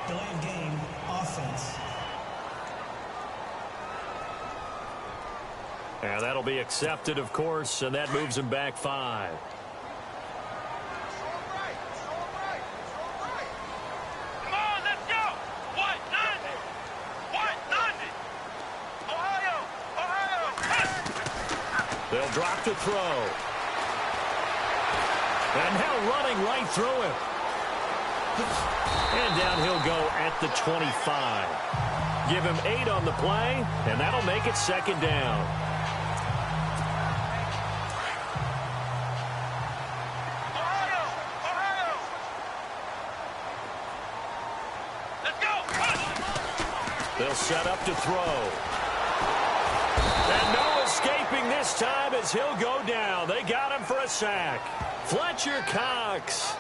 Delay of game, offense. And that'll be accepted, of course, and that moves him back 5. Come on, let's go! What? Nothing! What? Nothing! Ohio! They'll drop to throw. And now running right through him. And down he'll go at the 25. Give him 8 on the play, and that'll make it second down. Ohio! Let's go! They'll set up to throw. And no escaping this time as he'll go down. They got him for a sack. Fletcher Cox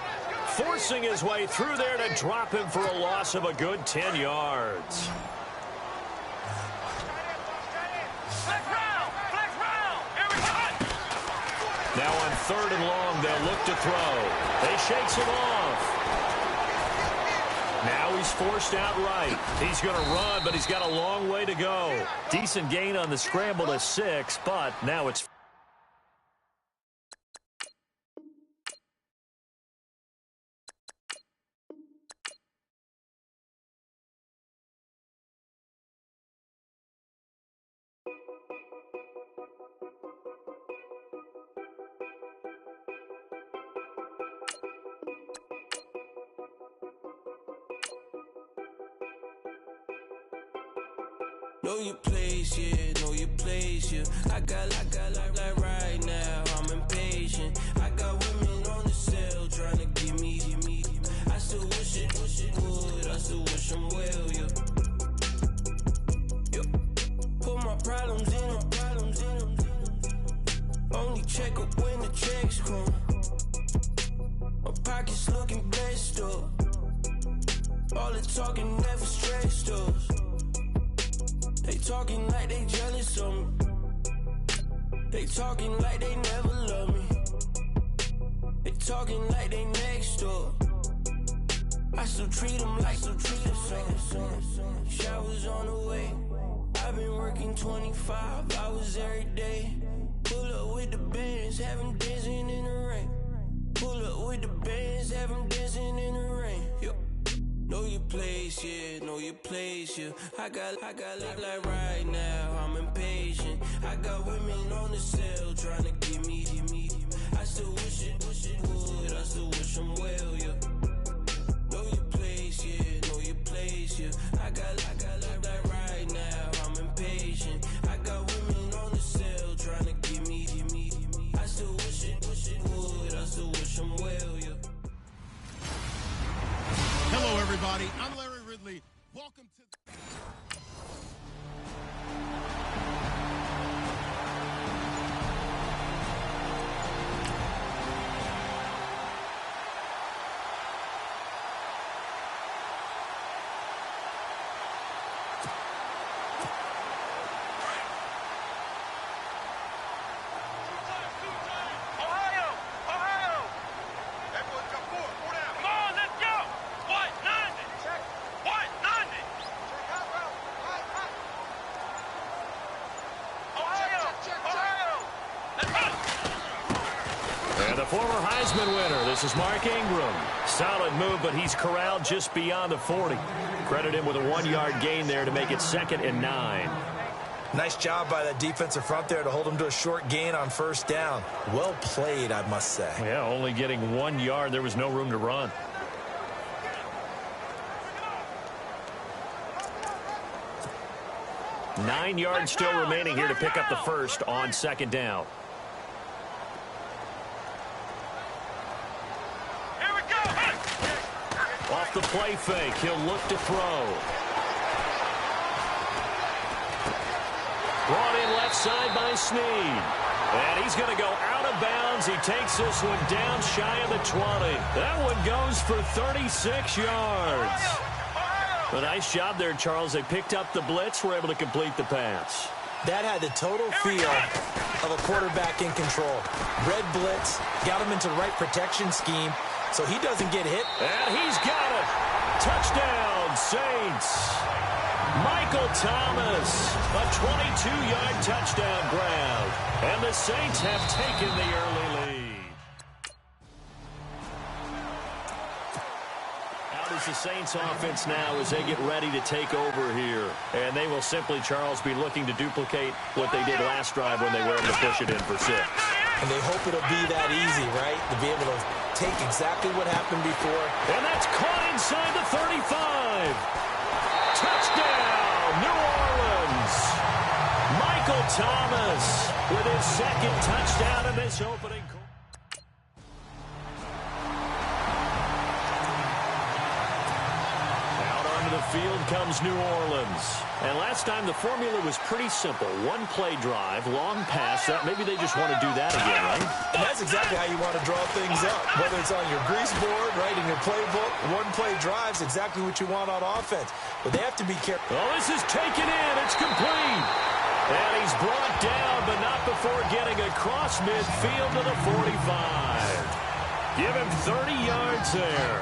forcing his way through there to drop him for a loss of a good 10 yards. Let's round! Now on 3rd and long, they'll look to throw. They shakes him off. Now he's forced out right. He's going to run, but he's got a long way to go. Decent gain on the scramble to 6, but now it's... Know your place, yeah, know your place, yeah. I got like right now, I'm impatient. I got women on the cell trying to give me. I still wish it would, I still wish I'm well, yeah. Put my problems in them. Only check up when the checks come. My pockets looking blessed up. All the talking never stressed us. They talking like they jealous of me. They talking like they never love me. They talking like they next door. I still treat them like some. Showers on the way. I've been working 25 hours every day. Pull up with the bands, have them dancing in the rain. Pull up with the bands, have them dancing in the rain. Know your place, yeah, know your place, yeah. I got like right now, I'm impatient. I got women on the cell trying to give me. I still wish it would, I still wish I'm well, yeah. Know your place, yeah, know your place, yeah. I got like right now, I'm impatient. I got women on the cell trying to give me. I still wish it would, I still wish I'm well, yeah. Hello, everybody. I'm Larry Ridley. Welcome to... And the former Heisman winner, this is Mark Ingram. Solid move, but he's corralled just beyond the 40. Credit him with a 1-yard gain there to make it 2nd and 9. Nice job by that defensive front there to hold him to a short gain on 1st down. Well played, I must say. Yeah, only getting 1 yard. There was no room to run. Nine yards still remaining here to pick up the first on 2nd down. Off the play fake, he'll look to throw. Brought in left side by Snead. And he's going to go out of bounds. He takes this one down shy of the 20. That one goes for 36 yards. A nice job there, Charles. They picked up the blitz, were able to complete the pass. That had the total feel of a quarterback in control. Red blitz, got him into the right protection scheme, so he doesn't get hit. And he's got it. Touchdown, Saints. Michael Thomas, a 22-yard touchdown grab. And the Saints have taken the early lead. Out is the Saints offense now as they get ready to take over here. And they will simply, Charles, be looking to duplicate what they did last drive when they were able to push it in for 6. And they hope it'll be that easy, right? To be able to take exactly what happened before. And that's caught inside the 35. Touchdown, New Orleans. Michael Thomas with his 2nd touchdown in this opening quarter. Out onto the field comes New Orleans. And last time the formula was pretty simple. 1 play drive, long pass. That maybe they just want to do that again, right? And that's exactly how you want to draw things up. Whether it's on your grease board, right, in your playbook, 1 play drive's exactly what you want on offense. But they have to be careful. Oh, this is taken in. It's complete. And he's brought down, but not before getting across midfield to the 45. Give him 30 yards there.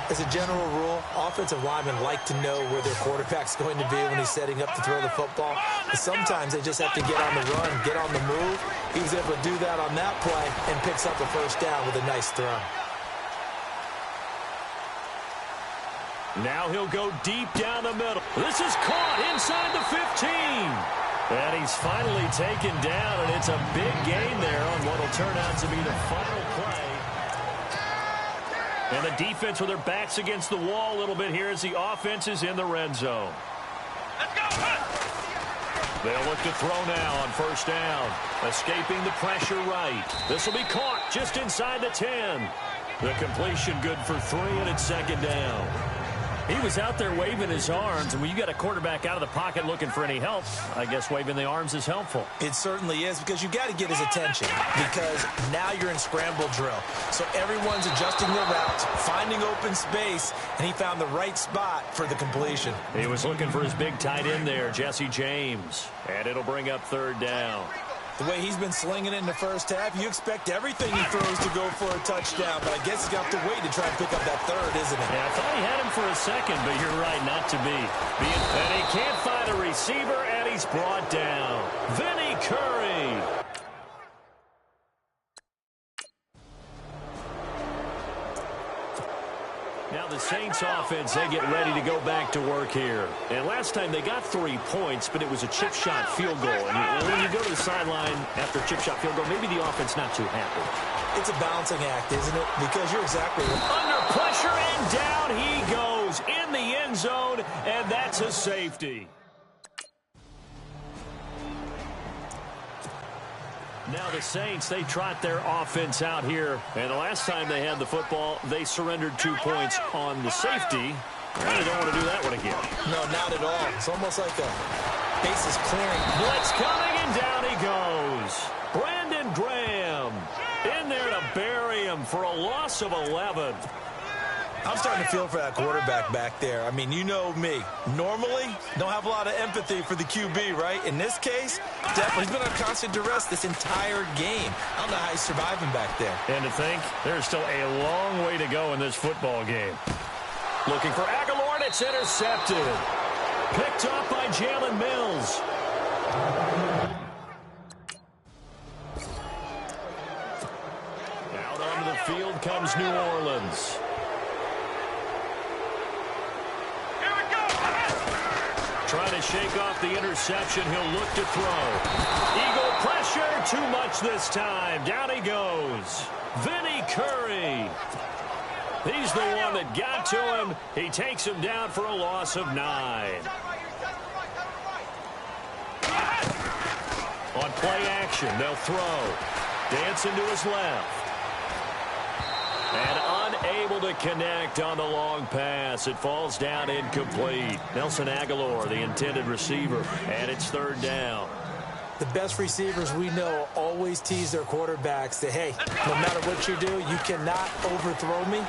As a general rule, offensive linemen like to know where their quarterback's going to be when he's setting up to throw the football. But sometimes they just have to get on the run, get on the move. He was able to do that on that play and picks up a first down with a nice throw. Now he'll go deep down the middle. This is caught inside the 15. And he's finally taken down, and it's a big gain there on what will turn out to be the final play. And the defense with their backs against the wall a little bit here as the offense is in the red zone. Let's go. They'll look to throw now on first down. Escaping the pressure right. This will be caught just inside the 10. The completion good for 3, and it's second down. He was out there waving his arms, and when you got a quarterback out of the pocket looking for any help, I guess waving the arms is helpful. It certainly is, because you got to get his attention, because now you're in scramble drill. So everyone's adjusting their routes, finding open space, and he found the right spot for the completion. He was looking for his big tight end there, Jesse James, and it'll bring up third down. The way he's been slinging it in the first half, you expect everything he throws to go for a touchdown, but I guess he's going to have to wait to try and pick up that third, isn't he? Yeah, I thought he had him for a second, but you're right, not to be. And he can't find a receiver, and he's brought down. Vinny Curry. Now the Saints offense, they get ready to go back to work here. And last time they got 3 points, but it was a chip shot field goal. And when you go to the sideline after a chip shot field goal, maybe the offense not too happy. It's a balancing act, isn't it? Because you're exactly right. Under pressure, and down he goes in the end zone, and that's a safety. Now the Saints, they trot their offense out here. And the last time they had the football, they surrendered 2 points on the safety. Well, they don't want to do that one again. No, not at all. It's almost like a bases clearing. Blitz coming, and down he goes. Brandon Graham in there to bury him for a loss of 11. I'm starting to feel for that quarterback back there. I mean, you know me. Normally, don't have a lot of empathy for the QB, right? In this case, definitely he's been under constant duress this entire game. I don't know how he's surviving back there. And to think, there's still a long way to go in this football game. Looking for Aguilar, and it's intercepted. Picked up by Jalen Mills. Out onto the field comes New Orleans. Trying to shake off the interception. He'll look to throw. Eagle pressure. Too much this time. Down he goes. Vinny Curry. He's the one that got to him. He takes him down for a loss of 9. On play action, they'll throw. Dancing to his left. And unable to connect on the long pass. It falls down incomplete. Nelson Aguilar, the intended receiver, and it's third down. The best receivers we know always tease their quarterbacks that, hey, no matter what you do, you cannot overthrow me.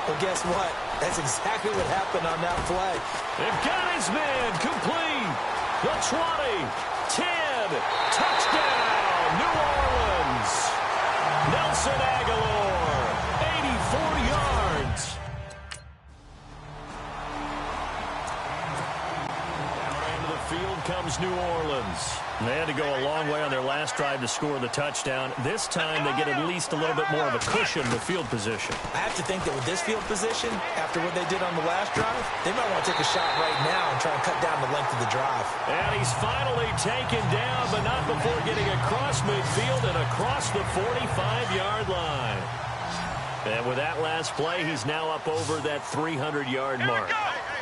Well, guess what? That's exactly what happened on that play. They've got his man complete. The 20, 10, touchdown, New Orleans. Nelson Aguilar, 84 yards. Out into the field comes New Orleans. They had to go a long way on their last drive to score the touchdown. This time they get at least a little bit more of a cushion with field position. I have to think that with this field position, after what they did on the last drive, they might want to take a shot right now and try and cut down the length of the drive. And he's finally taken down, but not before getting across midfield and across the 45-yard line. And with that last play, he's now up over that 300-yard mark.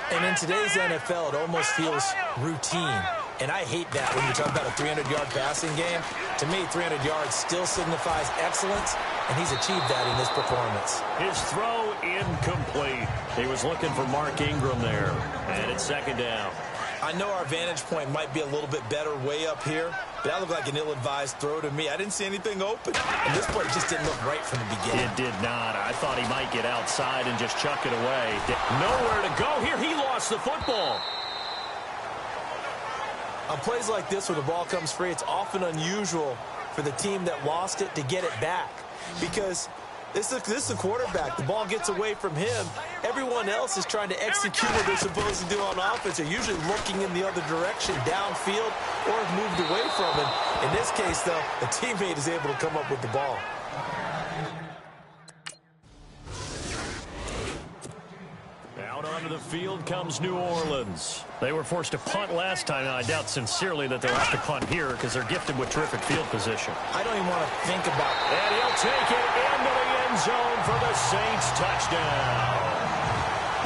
And in today's NFL, it almost feels routine. And I hate that when you're talking about a 300-yard passing game. To me, 300 yards still signifies excellence, and he's achieved that in this performance. His throw incomplete. He was looking for Mark Ingram there, and it's second down. I know our vantage point might be a little bit better way up here, but that looked like an ill-advised throw to me. I didn't see anything open. And this play just didn't look right from the beginning. It did not. I thought he might get outside and just chuck it away. Nowhere to go here. He lost the football. On plays like this where the ball comes free, it's often unusual for the team that lost it to get it back. Because this is a quarterback. The ball gets away from him. Everyone else is trying to execute what they're supposed to do on offense. They're usually looking in the other direction, downfield, or have moved away from him. In this case, though, a teammate is able to come up with the ball. Out onto the field comes New Orleans. They were forced to punt last time, and I doubt sincerely that they'll have to punt here because they're gifted with terrific field position. I don't even want to think about it. And he'll take it into the end zone for the Saints touchdown.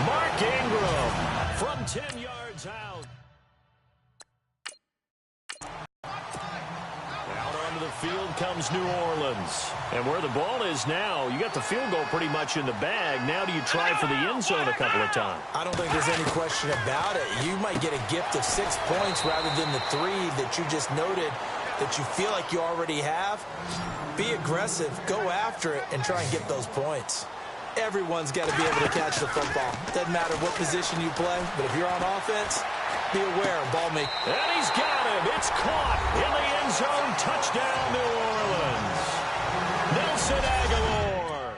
Mark Ingram from 10 yards out. Out onto the field comes New Orleans. And where the ball is now, you got the field goal pretty much in the bag. Now do you try for the end zone a couple of times? I don't think there's any question about it. You might get a gift of 6 points rather than the 3 that you just noted that you feel like you already have. Be aggressive, go after it, and try and get those points. Everyone's got to be able to catch the football. Doesn't matter what position you play, but if you're on offense, be aware of ball making. And he's got him. It's caught in the end zone. Touchdown, New Orleans. Nelson Aguilar.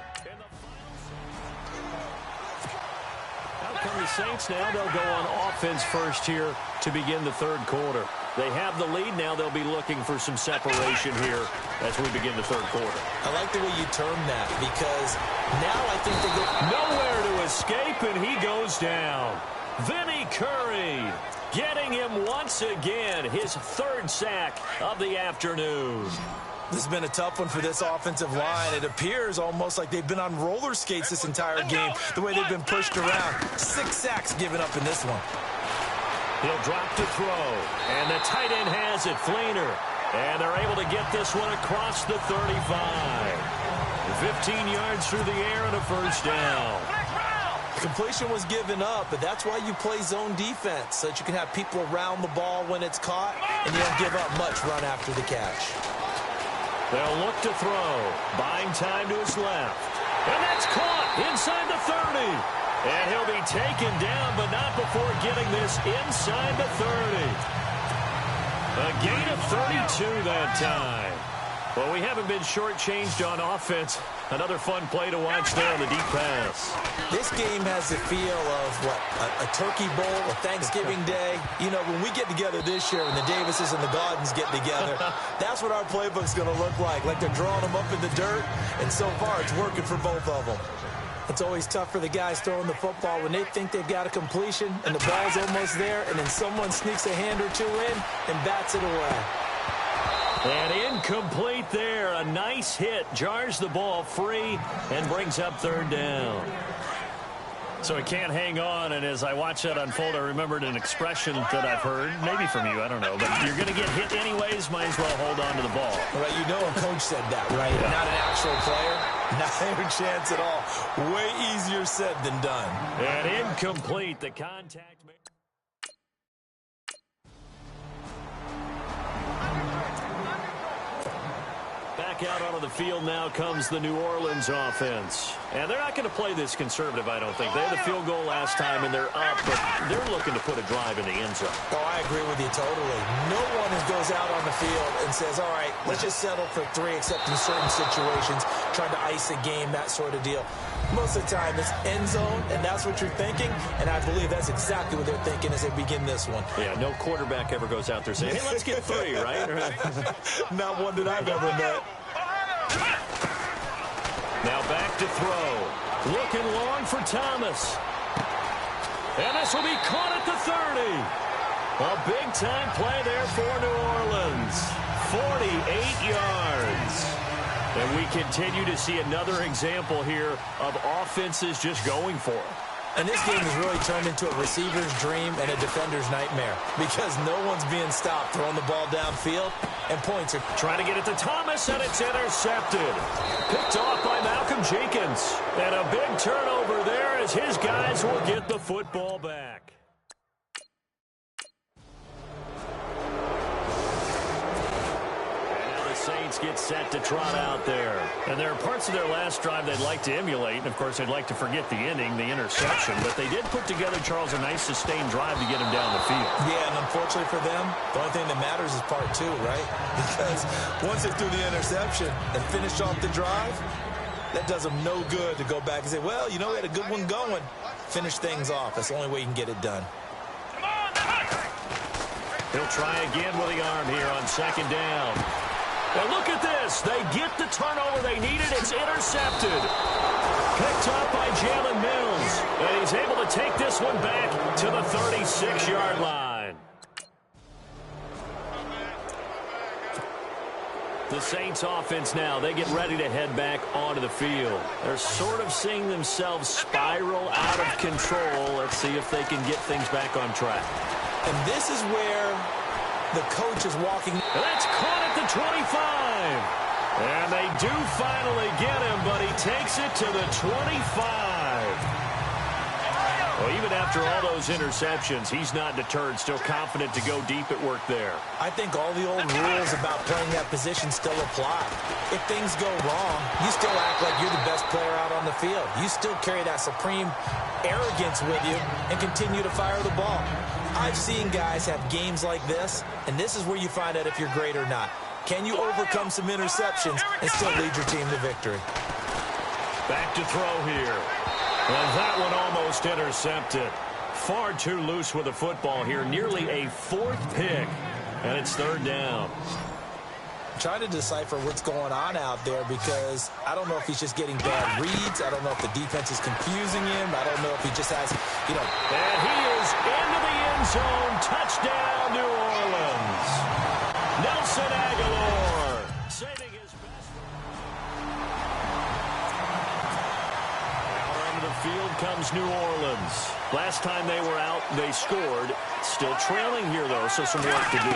Out come the Saints now. They'll go on offense first here to begin the third quarter. They have the lead now. They'll be looking for some separation here as we begin the third quarter. I like the way you term that because now I think they get nowhere to escape, and he goes down. Vinny Curry getting him once again, his 3rd sack of the afternoon. This has been a tough one for this offensive line. It appears almost like they've been on roller skates this entire game, the way they've been pushed around. 6 sacks given up in this one. He'll drop to throw, and the tight end has it, Fleener. And they're able to get this one across the 35. 15 yards through the air and a first down. Completion was given up, but that's why you play zone defense, so that you can have people around the ball when it's caught, and you don't give up much run after the catch. They'll look to throw, buying time to his left. And that's caught inside the 30. And he'll be taken down, but not before getting this inside the 30. A gain of 32 that time. Well, we haven't been shortchanged on offense. Another fun play to watch there on the deep pass. This game has the feel of, what, a turkey bowl, a Thanksgiving day. You know, when we get together this year, when the Davises and the Gaudens get together, that's what our playbook's going to look like they're drawing them up in the dirt, and so far it's working for both of them. It's always tough for the guys throwing the football when they think they've got a completion and the ball's almost there, and then someone sneaks a hand or two in and bats it away. And incomplete there. A nice hit. Jars the ball free and brings up 3rd down. So he can't hang on, and as I watch that unfold, I remembered an expression that I've heard, maybe from you, I don't know, but you're going to get hit anyways, might as well hold on to the ball. Right, you know a coach said that, right? Yeah. Not an actual player. Not a chance at all. Way easier said than done. And incomplete, the contact. Back out onto the field now comes the New Orleans offense. And they're not going to play this conservative, I don't think. They had a field goal last time, and they're up, but they're looking to put a drive in the end zone. Oh, I agree with you totally. No one goes out on the field and says, all right, let's just settle for 3, except in certain situations, trying to ice a game, that sort of deal. Most of the time, it's end zone, and that's what you're thinking, and I believe that's exactly what they're thinking as they begin this one. Yeah, no quarterback ever goes out there saying, hey, let's get 3, right? Not one that I've ever met. Now back to throw. Looking long for Thomas. And this will be caught at the 30. A big-time play there for New Orleans. 48 yards. And we continue to see another example here of offenses just going for it. And this game has really turned into a receiver's dream and a defender's nightmare because no one's being stopped throwing the ball downfield, and points are trying to get it to Thomas, and it's intercepted. Picked off by Malcolm Jenkins. And a big turnover there as his guys will get the football back. Saints get set to trot out there. And there are parts of their last drive they'd like to emulate. And, of course, they'd like to forget the inning, the interception. But they did put together, Charles, a nice sustained drive to get him down the field. Yeah, and unfortunately for them, the only thing that matters is part two, right? Because once they threw the interception and finished off the drive, that does them no good to go back and say, well, you know, we had a good one going. Finish things off. That's the only way you can get it done. He'll try again with the arm here on second down. And look at this. They get the turnover they needed. It's intercepted. Picked up by Jalen Mills. And he's able to take this one back to the 36-yard line. The Saints offense now, they get ready to head back onto the field. They're sort of seeing themselves spiral out of control. Let's see if they can get things back on track. And this is where the coach is walking. And that's caught at the 25. And they do finally get him, but he takes it to the 25. Well, even after all those interceptions, he's not deterred, still confident to go deep at work there. I think all the old rules about playing that position still apply. If things go wrong, you still act like you're the best player out on the field. You still carry that supreme arrogance with you and continue to fire the ball. I've seen guys have games like this, and this is where you find out if you're great or not. Can you overcome some interceptions and still lead your team to victory? Back to throw here. And that one almost intercepted. Far too loose with the football here. Nearly a fourth pick. And it's third down. I'm trying to decipher what's going on out there because I don't know if he's just getting bad reads. I don't know if the defense is confusing him. I don't know if he just has, you know. And he is into the end zone. Touchdown, New Orleans. Nelson Aguilar saving his best. Out onto the field comes New Orleans. Last time they were out, they scored. Still trailing here, though, so some work to do.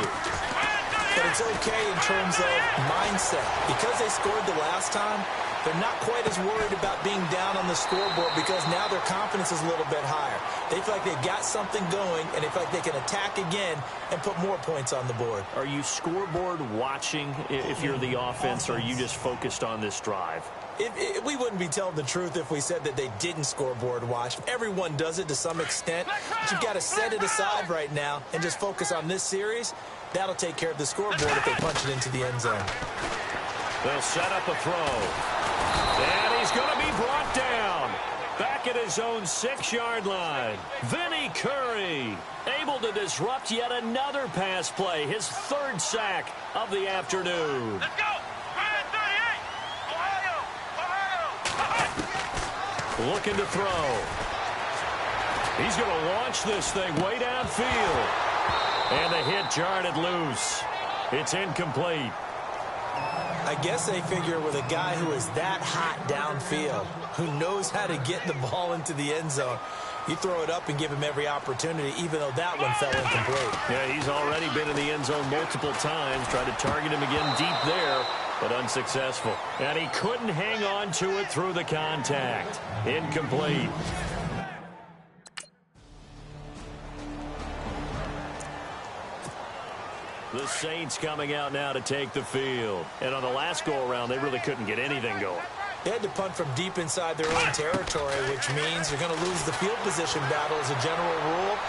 But it's okay in terms of mindset. Because they scored the last time, they're not quite as worried about being down on the scoreboard because now their confidence is a little bit higher. They feel like they've got something going, and they feel like they can attack again and put more points on the board. Are you scoreboard watching if you're the offense, or are you just focused on this drive? We wouldn't be telling the truth if we said that they didn't scoreboard watch. Everyone does it to some extent, but you've got to set it aside right now and just focus on this series. That'll take care of the scoreboard if they punch it into the end zone. They'll set up a throw. And he's going to be brought down. Back at his own 6-yard line. Vinny Curry able to disrupt yet another pass play. His third sack of the afternoon. Let's go! 38! Ohio! Looking to throw. He's going to launch this thing way downfield. And the hit jarred it loose. It's incomplete. I guess they figure with a guy who is that hot downfield, who knows how to get the ball into the end zone, you throw it up and give him every opportunity, even though that one fell incomplete. Yeah, he's already been in the end zone multiple times. Tried to target him again deep there, but unsuccessful. And he couldn't hang on to it through the contact. Incomplete. The Saints coming out now to take the field. And on the last go-around, they really couldn't get anything going. They had to punt from deep inside their own territory, which means you're going to lose the field position battle as a general rule.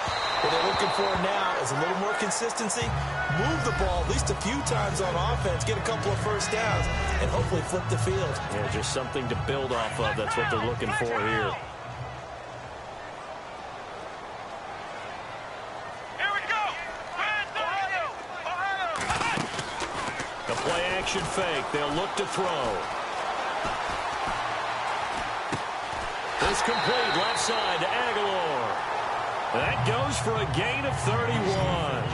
What they're looking for now is a little more consistency, move the ball at least a few times on offense, get a couple of first downs, and hopefully flip the field. Yeah, just something to build off of. That's what they're looking for here. Play-action fake. They'll look to throw. It's complete. Left side to Aguilar. That goes for a gain of 31.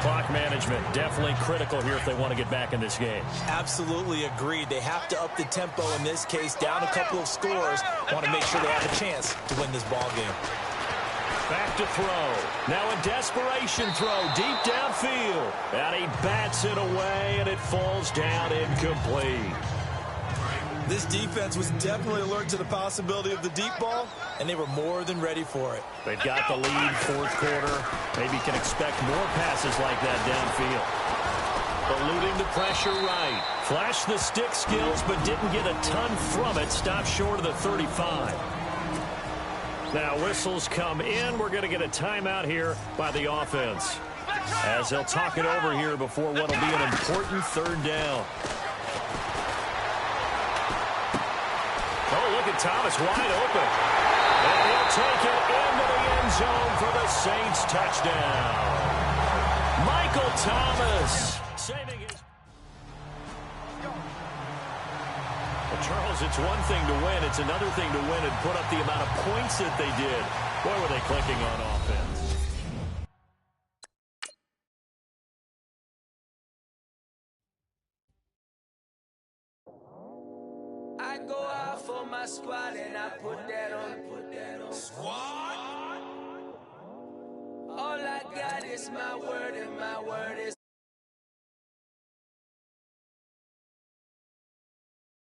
Clock management definitely critical here if they want to get back in this game. Absolutely agreed. They have to up the tempo in this case. Down a couple of scores. Want to make sure they have a chance to win this ball game. Back to throw. Now a desperation throw deep downfield. And he bats it away, and it falls down incomplete. This defense was definitely alert to the possibility of the deep ball, and they were more than ready for it. They've got the lead, fourth quarter. Maybe can expect more passes like that downfield. Eluding the pressure right. Flashed the stick skills, but didn't get a ton from it. Stopped short of the 35. Now whistles come in. We're going to get a timeout here by the offense, as they'll talk it over here before what will be an important third down. Oh, look at Thomas wide open. And he'll take it into the end zone for the Saints touchdown. Michael Thomas saving his... Well, Charles, it's one thing to win. It's another thing to win and put up the amount of points that they did. Boy, were they clicking on offense. I go out for my squad and I put that on. Squad? All I got is my word and my word is